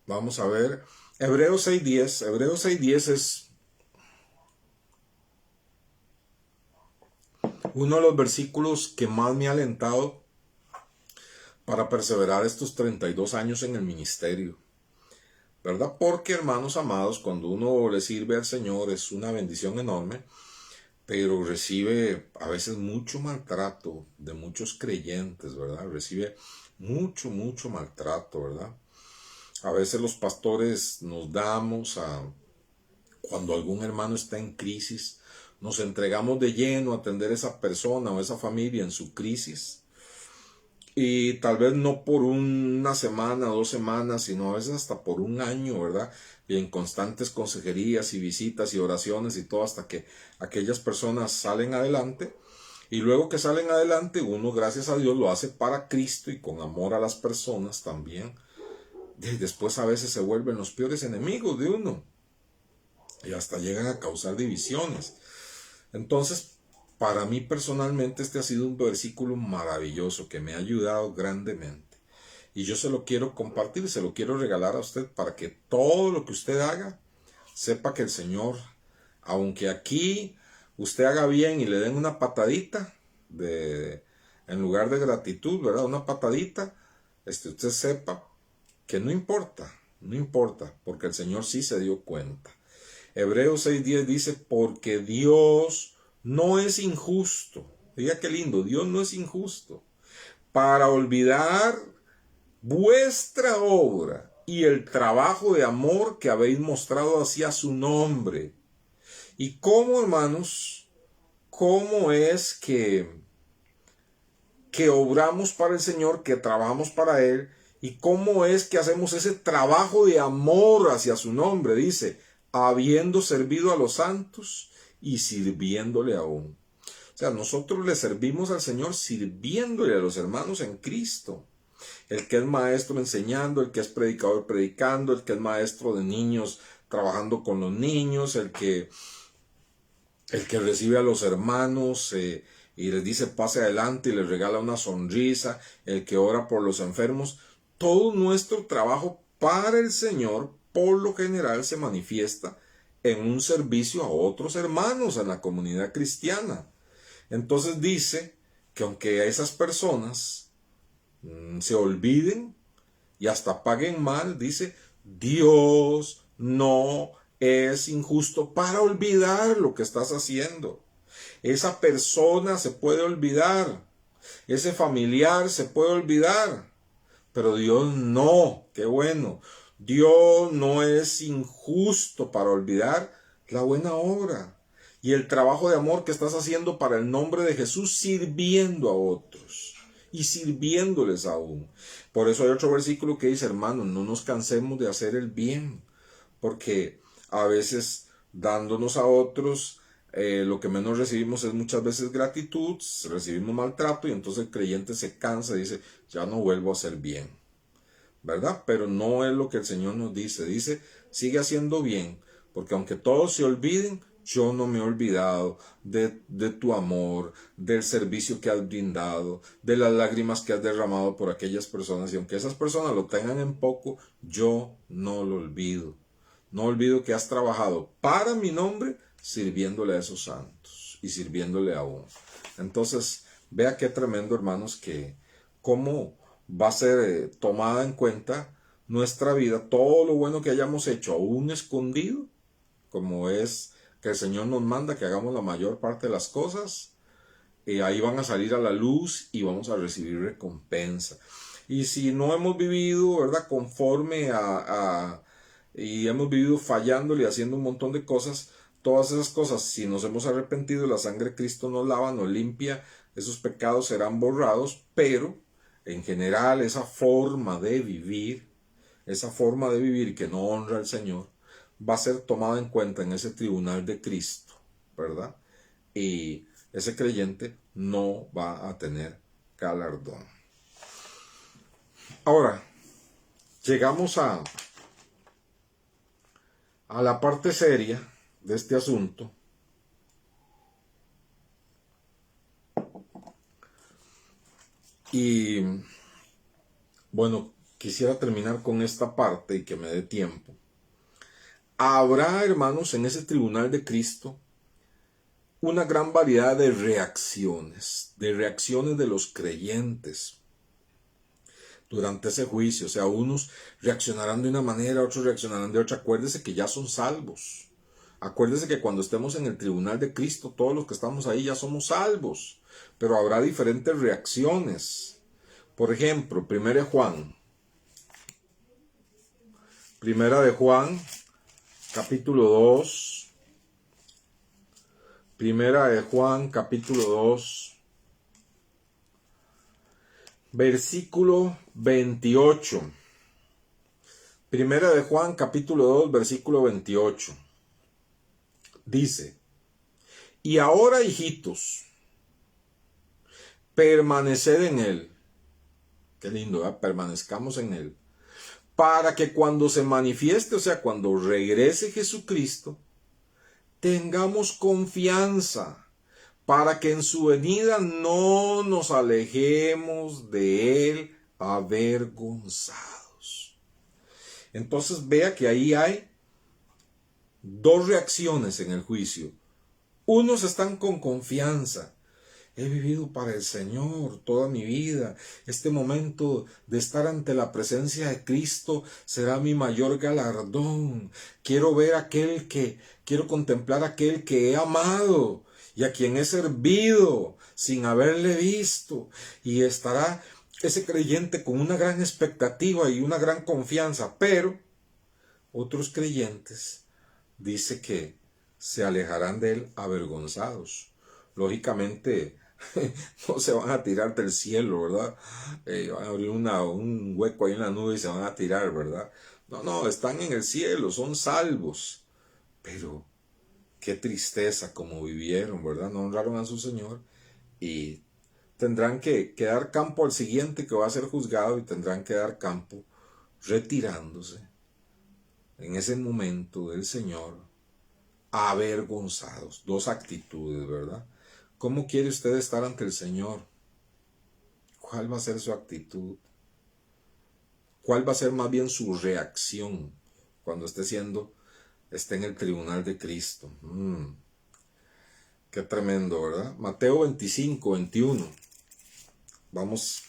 Vamos a ver, Hebreos 6.10. Hebreos 6.10 es uno de los versículos que más me ha alentado para perseverar estos 32 años en el ministerio, ¿verdad? Porque, hermanos amados, cuando uno le sirve al Señor es una bendición enorme, pero recibe a veces mucho maltrato de muchos creyentes, ¿verdad? Recibe mucho maltrato, ¿verdad? A veces los pastores nos damos cuando algún hermano está en crisis, nos entregamos de lleno a atender a esa persona o esa familia en su crisis. Y tal vez no por una semana, 2 semanas, sino a veces hasta por un año, ¿verdad? Y en constantes consejerías y visitas y oraciones y todo hasta que aquellas personas salen adelante. Y luego que salen adelante, uno, gracias a Dios, lo hace para Cristo y con amor a las personas también. Y después a veces se vuelven los peores enemigos de uno. Y hasta llegan a causar divisiones. Entonces, para mí personalmente este ha sido un versículo maravilloso que me ha ayudado grandemente. Y yo se lo quiero compartir, se lo quiero regalar a usted para que todo lo que usted haga, sepa que el Señor, aunque aquí usted haga bien y le den una patadita, en lugar de gratitud, ¿verdad? Una patadita, usted sepa que no importa, no importa, porque el Señor sí se dio cuenta. Hebreos 6:10 dice, porque Dios no es injusto. Diga qué lindo, Dios no es injusto para olvidar vuestra obra y el trabajo de amor que habéis mostrado hacia su nombre. Y cómo, hermanos, cómo es que obramos para el Señor, que trabajamos para Él, y cómo es que hacemos ese trabajo de amor hacia su nombre. Dice, habiendo servido a los santos y sirviéndole aún. O sea, nosotros le servimos al Señor sirviéndole a los hermanos en Cristo. El que es maestro enseñando, el que es predicador predicando, el que es maestro de niños trabajando con los niños, el que recibe a los hermanos y les dice pase adelante y les regala una sonrisa, el que ora por los enfermos. Todo nuestro trabajo para el Señor por lo general se manifiesta en un servicio a otros hermanos en la comunidad cristiana. Entonces dice que aunque esas personas se olviden y hasta paguen mal, dice, Dios no es injusto para olvidar lo que estás haciendo. Esa persona se puede olvidar, ese familiar se puede olvidar, pero Dios no, qué bueno. Dios no es injusto para olvidar la buena obra y el trabajo de amor que estás haciendo para el nombre de Jesús, sirviendo a otros y sirviéndoles aún. Por eso hay otro versículo que dice, hermanos, no nos cansemos de hacer el bien, porque a veces dándonos a otros, lo que menos recibimos es muchas veces gratitud, recibimos maltrato y entonces el creyente se cansa y dice, ya no vuelvo a hacer bien, ¿verdad? Pero no es lo que el Señor nos dice. Dice, sigue haciendo bien, porque aunque todos se olviden, yo no me he olvidado de tu amor, del servicio que has brindado, de las lágrimas que has derramado por aquellas personas. Y aunque esas personas lo tengan en poco, yo no lo olvido. No olvido que has trabajado para mi nombre, sirviéndole a esos santos y sirviéndole aún. Entonces, vea qué tremendo, hermanos, que cómo va a ser tomada en cuenta nuestra vida, todo lo bueno que hayamos hecho aún escondido, como es que el Señor nos manda que hagamos la mayor parte de las cosas, ahí van a salir a la luz y vamos a recibir recompensa. Y si no hemos vivido, ¿verdad?, conforme y hemos vivido fallándole y haciendo un montón de cosas, todas esas cosas, si nos hemos arrepentido, la sangre de Cristo nos lava, nos limpia, esos pecados serán borrados, pero en general esa forma de vivir que no honra al Señor, va a ser tomada en cuenta en ese tribunal de Cristo, ¿verdad? Y ese creyente no va a tener galardón. Ahora, llegamos a la parte seria de este asunto. Y bueno, quisiera terminar con esta parte y que me dé tiempo. Habrá, hermanos, en ese tribunal de Cristo una gran variedad de reacciones de los creyentes durante ese juicio. O sea, unos reaccionarán de una manera, otros reaccionarán de otra. Acuérdese que ya son salvos. Acuérdese que cuando estemos en el tribunal de Cristo, todos los que estamos ahí ya somos salvos. Pero habrá diferentes reacciones. Por ejemplo, Primera de Juan, capítulo 2. Primera de Juan, capítulo 2. Versículo 28. Primera de Juan, capítulo 2, versículo 28. Dice: y ahora, hijitos, permaneced en él. Qué lindo, ¿eh? Permanezcamos en él. Para que cuando se manifieste, o sea, cuando regrese Jesucristo, tengamos confianza, para que en su venida no nos alejemos de él avergonzados. Entonces vea que ahí hay dos reacciones en el juicio. Unos están con confianza. He vivido para el Señor toda mi vida. Este momento de estar ante la presencia de Cristo será mi mayor galardón. Quiero contemplar a aquel que he amado y a quien he servido sin haberle visto. Y estará ese creyente con una gran expectativa y una gran confianza. Pero otros creyentes dice que se alejarán de él avergonzados. Lógicamente, no se van a tirar del cielo, ¿verdad? Van a abrir un hueco ahí en la nube y se van a tirar, ¿verdad? No, están en el cielo, son salvos. Pero qué tristeza como vivieron, ¿verdad? No honraron a su Señor y tendrán que dar campo al siguiente que va a ser juzgado y tendrán que dar campo retirándose en ese momento del Señor avergonzados. Dos actitudes, ¿verdad? ¿Cómo quiere usted estar ante el Señor? ¿Cuál va a ser su actitud? ¿Cuál va a ser más bien su reacción cuando esté en el tribunal de Cristo? Qué tremendo, ¿verdad? Mateo 25, 21. Vamos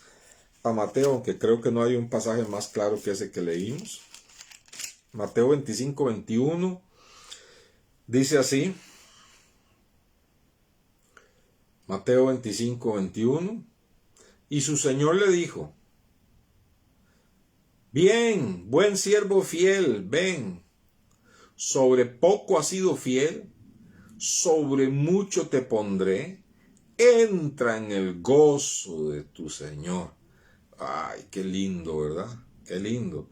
a Mateo, aunque creo que no hay un pasaje más claro que ese que leímos. Mateo 25, 21. Dice así. Mateo 25, 21. Y su Señor le dijo: bien, buen siervo fiel, ven. Sobre poco has sido fiel, sobre mucho te pondré. Entra en el gozo de tu Señor. Ay, qué lindo, ¿verdad? Qué lindo.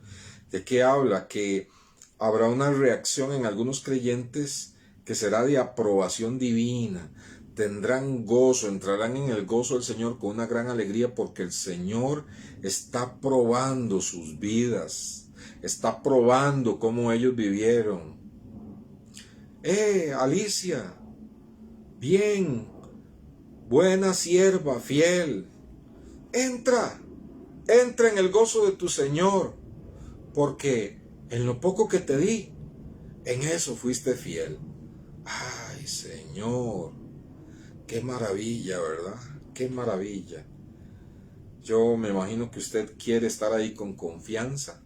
¿De qué habla? Que habrá una reacción en algunos creyentes que será de aprobación divina. Tendrán gozo, entrarán en el gozo del Señor con una gran alegría porque el Señor está probando sus vidas, está probando cómo ellos vivieron. Alicia, bien, buena sierva, fiel, entra en el gozo de tu Señor, porque en lo poco que te di, en eso fuiste fiel. Ay, Señor, qué maravilla, ¿verdad? Qué maravilla. Yo me imagino que usted quiere estar ahí con confianza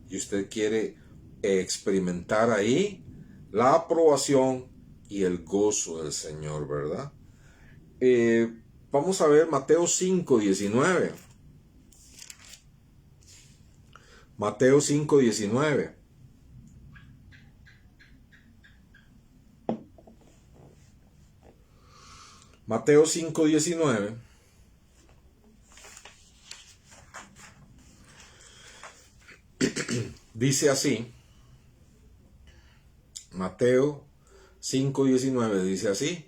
y usted quiere experimentar ahí la aprobación y el gozo del Señor, ¿verdad? Vamos a ver Mateo 5, 19. Mateo 5, 19. Mateo 5, 19. Dice así. Mateo 5, 19 dice así.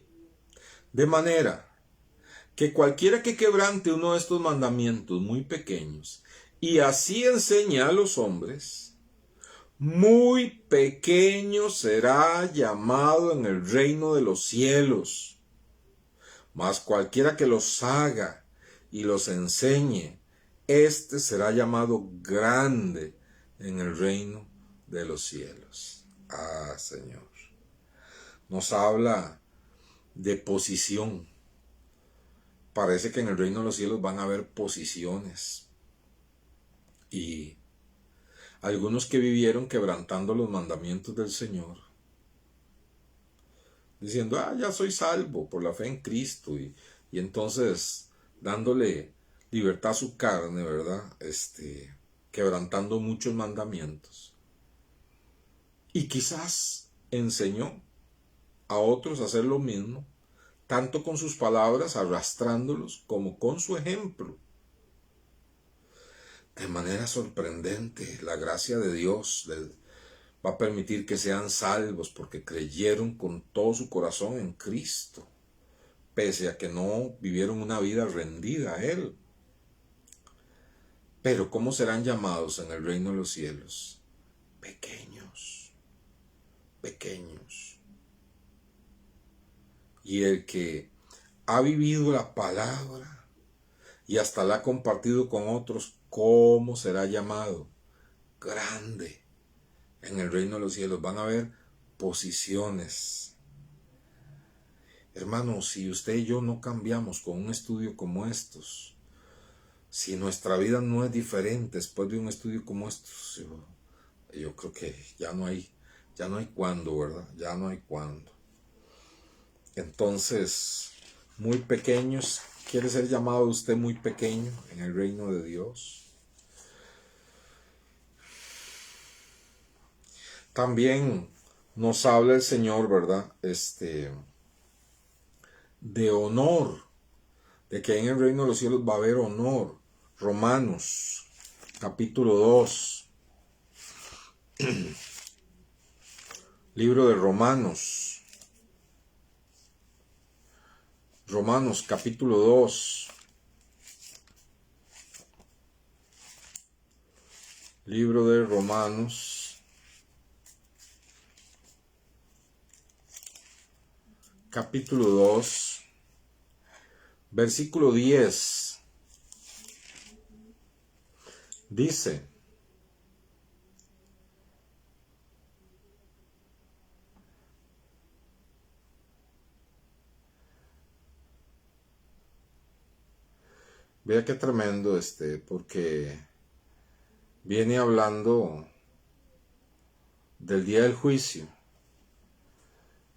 De manera que cualquiera que quebrante uno de estos mandamientos muy pequeños y así enseñe a los hombres, muy pequeño será llamado en el reino de los cielos. Mas cualquiera que los haga y los enseñe, éste será llamado grande en el reino de los cielos. Ah, Señor. Nos habla de posición. Parece que en el reino de los cielos van a haber posiciones. Y algunos que vivieron quebrantando los mandamientos del Señor, diciendo, ya soy salvo por la fe en Cristo, y entonces dándole libertad a su carne, ¿verdad? Quebrantando muchos mandamientos. Y quizás enseñó a otros a hacer lo mismo, tanto con sus palabras, arrastrándolos, como con su ejemplo. de manera sorprendente. La gracia de Dios va a permitir que sean salvos porque creyeron con todo su corazón en Cristo, pese a que no vivieron una vida rendida a Él. Pero ¿cómo serán llamados en el reino de los cielos? Pequeños, pequeños. Y el que ha vivido la palabra y hasta la ha compartido con otros, ¿cómo será llamado? Grande. En el reino de los cielos van a haber posiciones. Hermanos, si usted y yo no cambiamos con un estudio como estos, si nuestra vida no es diferente después de un estudio como estos, yo creo que ya no hay cuándo, ¿verdad? Ya no hay cuándo. Entonces, muy pequeños, ¿quiere ser llamado usted muy pequeño en el reino de Dios? También nos habla el Señor, ¿verdad? De honor, de que en el reino de los cielos va a haber honor. Romanos, capítulo 2. Libro de Romanos. Romanos, capítulo 2. Libro de Romanos. Capítulo 2, versículo 10, dice: vea qué tremendo porque viene hablando del día del juicio.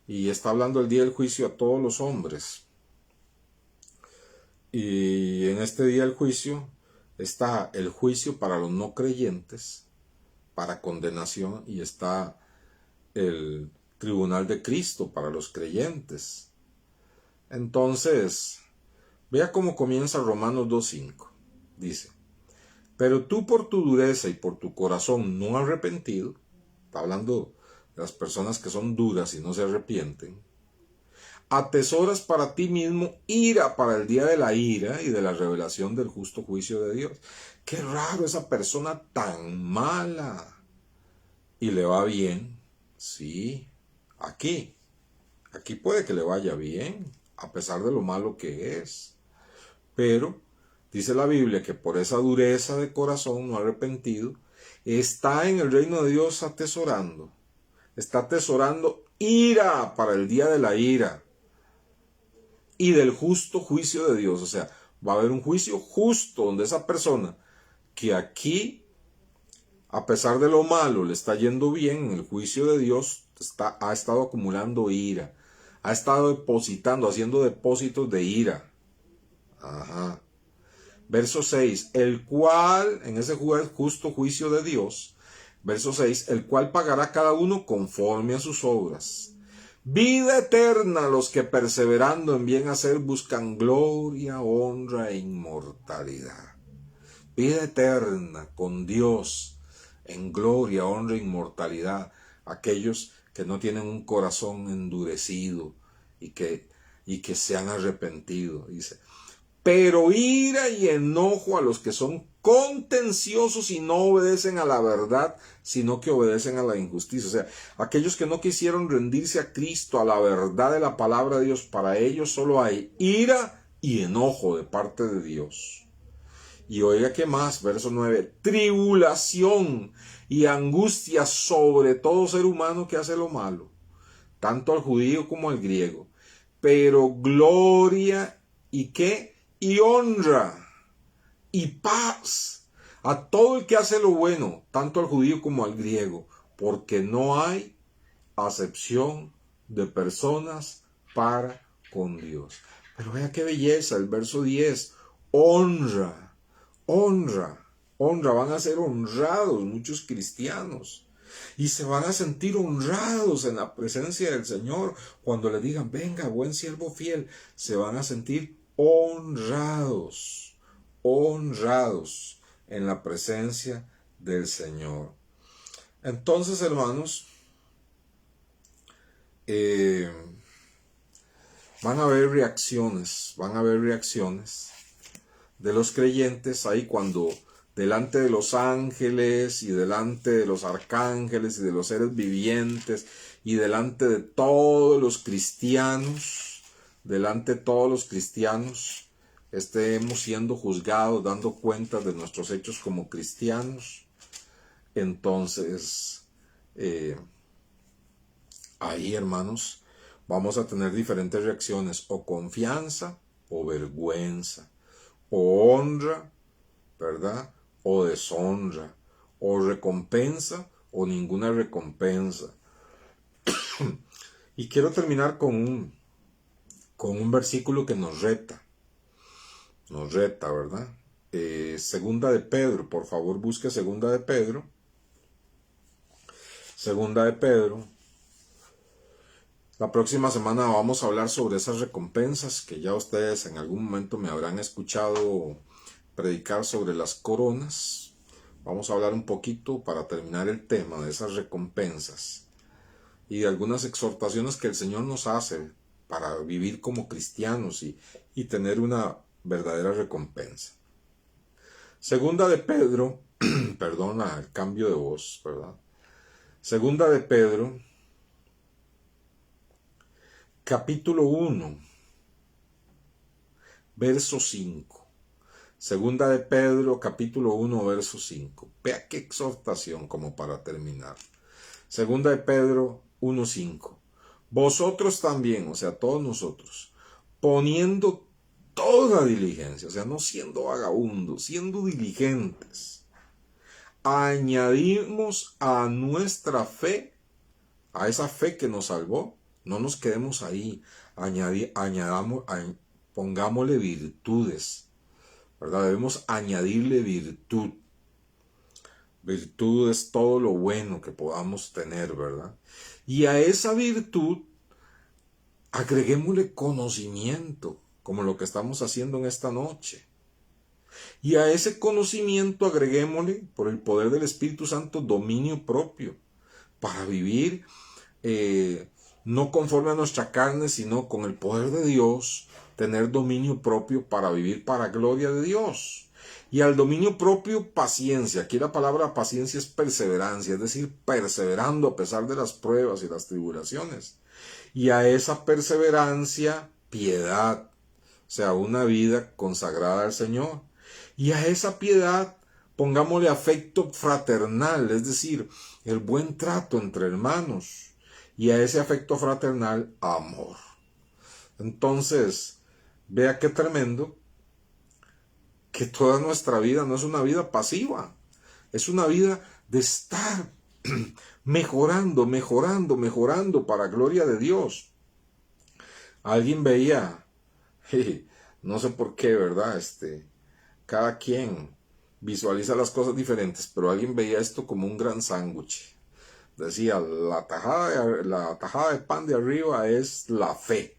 Y está hablando del día del juicio a todos los hombres. Y en este día del juicio está el juicio para los no creyentes, para condenación, y está el tribunal de Cristo para los creyentes. Entonces, vea cómo comienza Romanos 2:5. Dice: pero tú por tu dureza y por tu corazón no arrepentido, está hablando de las personas que son duras y no se arrepienten, atesoras para ti mismo ira para el día de la ira y de la revelación del justo juicio de Dios. Qué raro, esa persona tan mala. Y le va bien. Sí, aquí puede que le vaya bien, a pesar de lo malo que es. Pero dice la Biblia que por esa dureza de corazón no arrepentido, está en el reino de Dios atesorando. Está atesorando ira para el día de la ira y del justo juicio de Dios. O sea, va a haber un juicio justo donde esa persona que aquí, a pesar de lo malo, le está yendo bien en el juicio de Dios, ha estado acumulando ira, ha estado depositando, haciendo depósitos de ira. Ajá. Verso 6, el cual, en ese justo juicio de Dios, verso 6, el cual pagará cada uno conforme a sus obras. Vida eterna a los que perseverando en bien hacer buscan gloria, honra e inmortalidad. Vida eterna con Dios en gloria, honra e inmortalidad. Aquellos que no tienen un corazón endurecido y que se han arrepentido. Dice: pero ira y enojo a los que son contenciosos y no obedecen a la verdad, sino que obedecen a la injusticia. O sea, aquellos que no quisieron rendirse a Cristo, a la verdad de la palabra de Dios, para ellos solo hay ira y enojo de parte de Dios. Y oiga qué más, verso 9, tribulación y angustia sobre todo ser humano que hace lo malo, tanto al judío como al griego. Pero gloria y qué, y honra y paz a todo el que hace lo bueno, tanto al judío como al griego, porque no hay acepción de personas para con Dios. Pero vea qué belleza, el verso 10, honra, van a ser honrados muchos cristianos. Y se van a sentir honrados en la presencia del Señor. Cuando le digan: venga, buen siervo fiel, se van a sentir honrados. en la presencia del Señor. Entonces, hermanos, van a haber reacciones de los creyentes ahí cuando delante de los ángeles y delante de los arcángeles y de los seres vivientes y delante de todos los cristianos, estemos siendo juzgados, dando cuenta de nuestros hechos como cristianos. Entonces, ahí, hermanos, vamos a tener diferentes reacciones, o confianza o vergüenza, o honra, ¿verdad?, o deshonra, o recompensa o ninguna recompensa. Y quiero terminar con un versículo que nos reta, ¿verdad? Segunda de Pedro, por favor busque Segunda de Pedro. La próxima semana vamos a hablar sobre esas recompensas que ya ustedes en algún momento me habrán escuchado predicar sobre las coronas. Vamos a hablar un poquito para terminar el tema de esas recompensas y de algunas exhortaciones que el Señor nos hace para vivir como cristianos y tener una verdadera recompensa. Segunda de Pedro, perdona el cambio de voz, ¿verdad? Segunda de Pedro, capítulo 1, verso 5. Segunda de Pedro, capítulo 1, verso 5. Vea qué exhortación como para terminar. Segunda de Pedro 1, 5. Vosotros también, o sea, todos nosotros, poniendo toda diligencia, o sea, no siendo vagabundos, siendo diligentes, añadimos a nuestra fe, a esa fe que nos salvó, no nos quedemos ahí, pongámosle virtudes, ¿verdad? Debemos añadirle virtud. Virtud es todo lo bueno que podamos tener, ¿verdad? Y a esa virtud agreguémosle conocimiento, como lo que estamos haciendo en esta noche. Y a ese conocimiento agreguémosle, por el poder del Espíritu Santo, dominio propio, para vivir no conforme a nuestra carne, sino con el poder de Dios, tener dominio propio para vivir para gloria de Dios. Y al dominio propio, paciencia. Aquí la palabra paciencia es perseverancia, es decir, perseverando a pesar de las pruebas y las tribulaciones. Y a esa perseverancia, piedad, o sea, una vida consagrada al Señor. Y a esa piedad, pongámosle afecto fraternal, es decir, el buen trato entre hermanos. Y a ese afecto fraternal, amor. Entonces, vea qué tremendo que toda nuestra vida no es una vida pasiva, es una vida de estar mejorando para gloria de Dios. Alguien veía, no sé por qué, ¿verdad? Cada quien visualiza las cosas diferentes, pero alguien veía esto como un gran sándwich. Decía, la tajada de pan de arriba es la fe.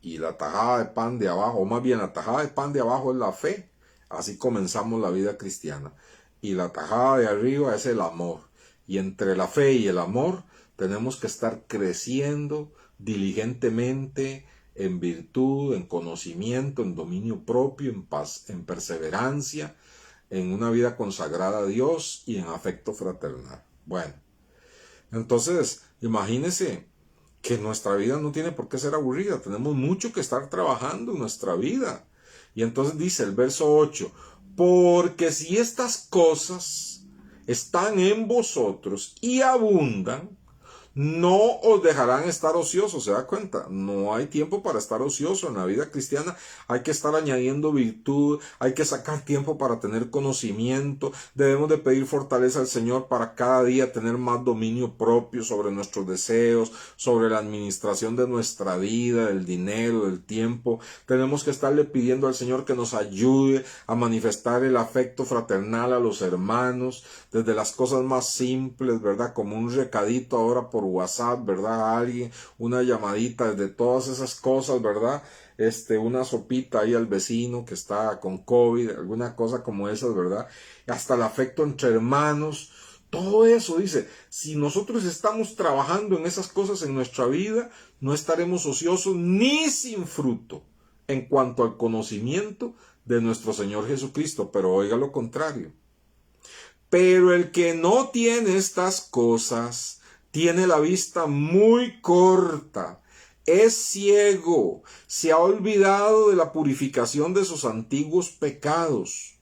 Y la tajada de pan de abajo, o más bien la tajada de pan de abajo es la fe. Así comenzamos la vida cristiana. Y la tajada de arriba es el amor. Y entre la fe y el amor tenemos que estar creciendo diligentemente en virtud, en conocimiento, en dominio propio, en paz, en perseverancia, en una vida consagrada a Dios y en afecto fraternal. Bueno, entonces imagínense que nuestra vida no tiene por qué ser aburrida. Tenemos mucho que estar trabajando en nuestra vida. Y entonces dice el verso 8, porque si estas cosas están en vosotros y abundan, no os dejarán estar ociosos. ¿Se da cuenta? No hay tiempo para estar ocioso en la vida cristiana. Hay que estar añadiendo virtud, hay que sacar tiempo para tener conocimiento. Debemos de pedir fortaleza al Señor para cada día tener más dominio propio sobre nuestros deseos, sobre la administración de nuestra vida, del dinero, del tiempo. Tenemos que estarle pidiendo al Señor que nos ayude a manifestar el afecto fraternal a los hermanos, desde las cosas más simples, ¿verdad? Como un recadito ahora por por WhatsApp, ¿verdad? A alguien, una llamadita, de todas esas cosas, ¿verdad? Una sopita ahí al vecino que está con COVID, alguna cosa como esas, ¿verdad? Hasta el afecto entre hermanos, todo eso, dice, si nosotros estamos trabajando en esas cosas en nuestra vida, no estaremos ociosos ni sin fruto en cuanto al conocimiento de nuestro Señor Jesucristo. Pero oiga lo contrario. Pero el que no tiene estas cosas tiene la vista muy corta, es ciego, se ha olvidado de la purificación de sus antiguos pecados.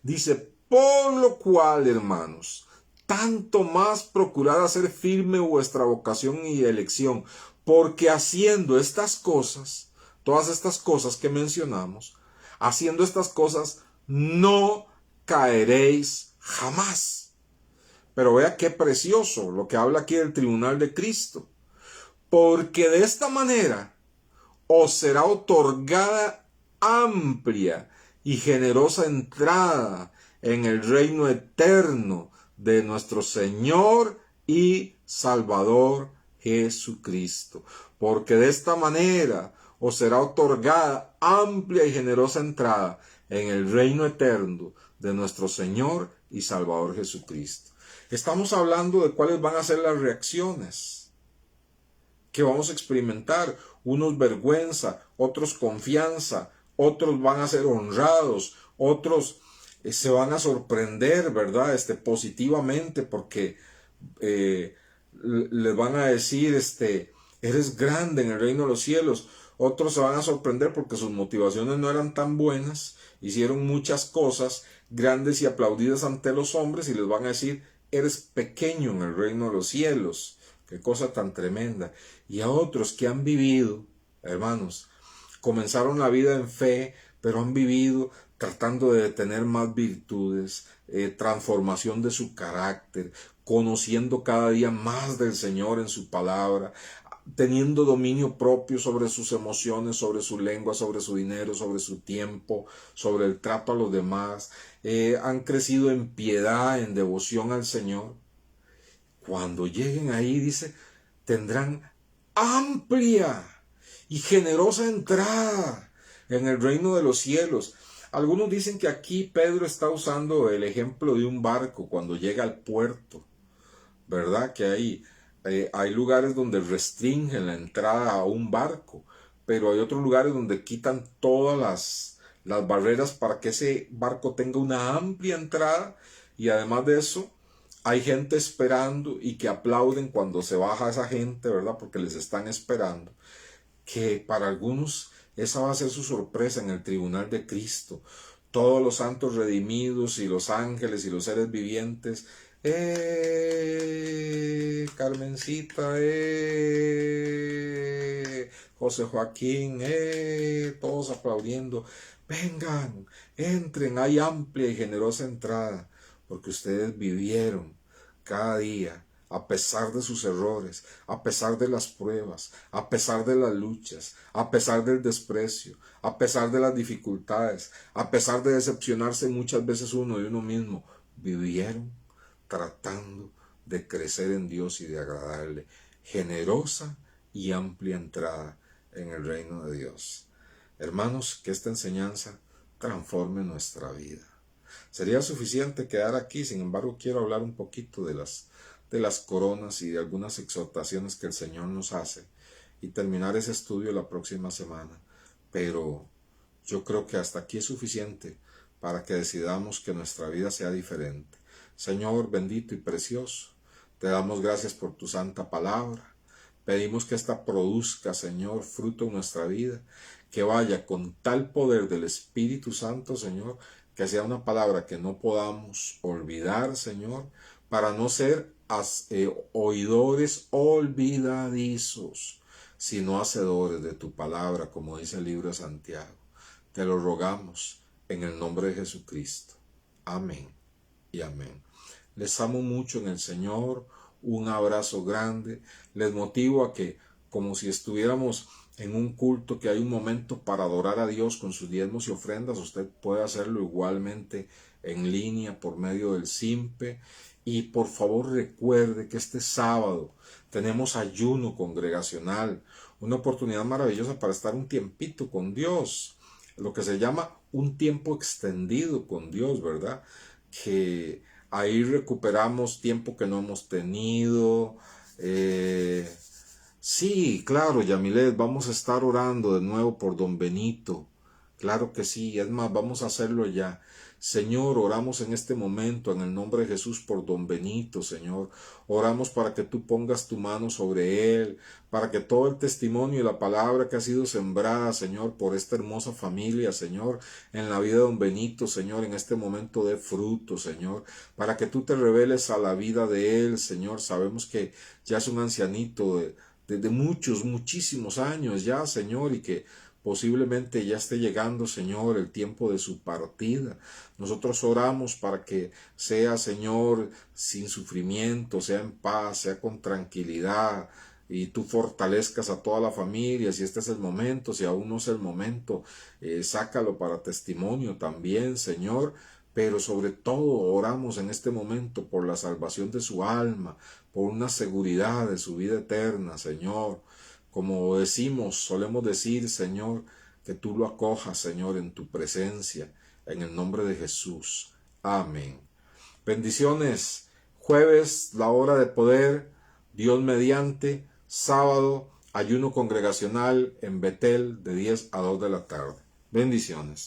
Dice, por lo cual, hermanos, tanto más procurad hacer firme vuestra vocación y elección, porque haciendo estas cosas, todas estas cosas que mencionamos, haciendo estas cosas, no caeréis jamás. Pero vea qué precioso lo que habla aquí del tribunal de Cristo. Porque de esta manera os será otorgada amplia y generosa entrada en el reino eterno de nuestro Señor y Salvador Jesucristo. Porque de esta manera os será otorgada amplia y generosa entrada en el reino eterno de nuestro Señor y Salvador Jesucristo. Estamos hablando de cuáles van a ser las reacciones que vamos a experimentar. Unos vergüenza, otros confianza, otros van a ser honrados, otros se van a sorprender, ¿verdad? Positivamente, porque les van a decir, eres grande en el reino de los cielos. Otros se van a sorprender porque sus motivaciones no eran tan buenas, hicieron muchas cosas grandes y aplaudidas ante los hombres, y les van a decir, eres pequeño en el reino de los cielos. Qué cosa tan tremenda. Y a otros que han vivido, hermanos, comenzaron la vida en fe, pero han vivido tratando de tener más virtudes, transformación de su carácter, conociendo cada día más del Señor en su palabra, teniendo dominio propio sobre sus emociones, sobre su lengua, sobre su dinero, sobre su tiempo, sobre el trato a los demás, han crecido en piedad, en devoción al Señor. Cuando lleguen ahí, dice, tendrán amplia y generosa entrada en el reino de los cielos. Algunos dicen que aquí Pedro está usando el ejemplo de un barco cuando llega al puerto, ¿verdad? Que hay lugares donde restringen la entrada a un barco, pero hay otros lugares donde quitan todas las barreras para que ese barco tenga una amplia entrada, y además de eso, hay gente esperando y que aplauden cuando se baja esa gente, ¿verdad? Porque les están esperando. Que para algunos esa va a ser su sorpresa en el tribunal de Cristo. Todos los santos redimidos y los ángeles y los seres vivientes. Carmencita, José Joaquín, todos aplaudiendo. Vengan, entren, hay amplia y generosa entrada, porque ustedes vivieron cada día, a pesar de sus errores, a pesar de las pruebas, a pesar de las luchas, a pesar del desprecio, a pesar de las dificultades, a pesar de decepcionarse muchas veces uno de uno mismo, vivieron tratando de crecer en Dios y de agradarle. Generosa y amplia entrada en el reino de Dios. Hermanos, que esta enseñanza transforme nuestra vida. Sería suficiente quedar aquí, sin embargo quiero hablar un poquito de las coronas y de algunas exhortaciones que el Señor nos hace, y terminar ese estudio la próxima semana. Pero yo creo que hasta aquí es suficiente para que decidamos que nuestra vida sea diferente. Señor bendito y precioso, te damos gracias por tu santa palabra. Pedimos que esta produzca, Señor, fruto en nuestra vida, que vaya con tal poder del Espíritu Santo, Señor, que sea una palabra que no podamos olvidar, Señor, para no ser oidores olvidadizos, sino hacedores de tu palabra, como dice el libro de Santiago. Te lo rogamos en el nombre de Jesucristo. Amén y amén. Les amo mucho en el Señor. Un abrazo grande. Les motivo a que, como si estuviéramos en un culto, que hay un momento para adorar a Dios con sus diezmos y ofrendas, usted puede hacerlo igualmente en línea por medio del SIMPE, Y por favor recuerde que este sábado tenemos ayuno congregacional, una oportunidad maravillosa para estar un tiempito con Dios, lo que se llama un tiempo extendido con Dios, ¿verdad? Que ahí recuperamos tiempo que no hemos tenido. Sí, claro, Yamilet, vamos a estar orando de nuevo por don Benito. Claro que sí, es más, vamos a hacerlo ya. Señor, oramos en este momento en el nombre de Jesús por don Benito, Señor. Oramos para que tú pongas tu mano sobre él, para que todo el testimonio y la palabra que ha sido sembrada, Señor, por esta hermosa familia, Señor, en la vida de don Benito, Señor, en este momento dé fruto, Señor, para que tú te reveles a la vida de él, Señor. Sabemos que ya es un ancianito de muchos, muchísimos años ya, Señor, y que posiblemente ya esté llegando, Señor, el tiempo de su partida. Nosotros oramos para que sea, Señor, sin sufrimiento, sea en paz, sea con tranquilidad, y tú fortalezcas a toda la familia. Si este es el momento, si aún no es el momento, sácalo para testimonio también, Señor. Pero sobre todo oramos en este momento por la salvación de su alma, por una seguridad de su vida eterna, Señor. Como decimos, solemos decir, Señor, que tú lo acojas, Señor, en tu presencia, en el nombre de Jesús. Amén. Bendiciones. Jueves, la hora de poder, Dios mediante. Sábado, ayuno congregacional en Betel de 10 a 2 de la tarde. Bendiciones.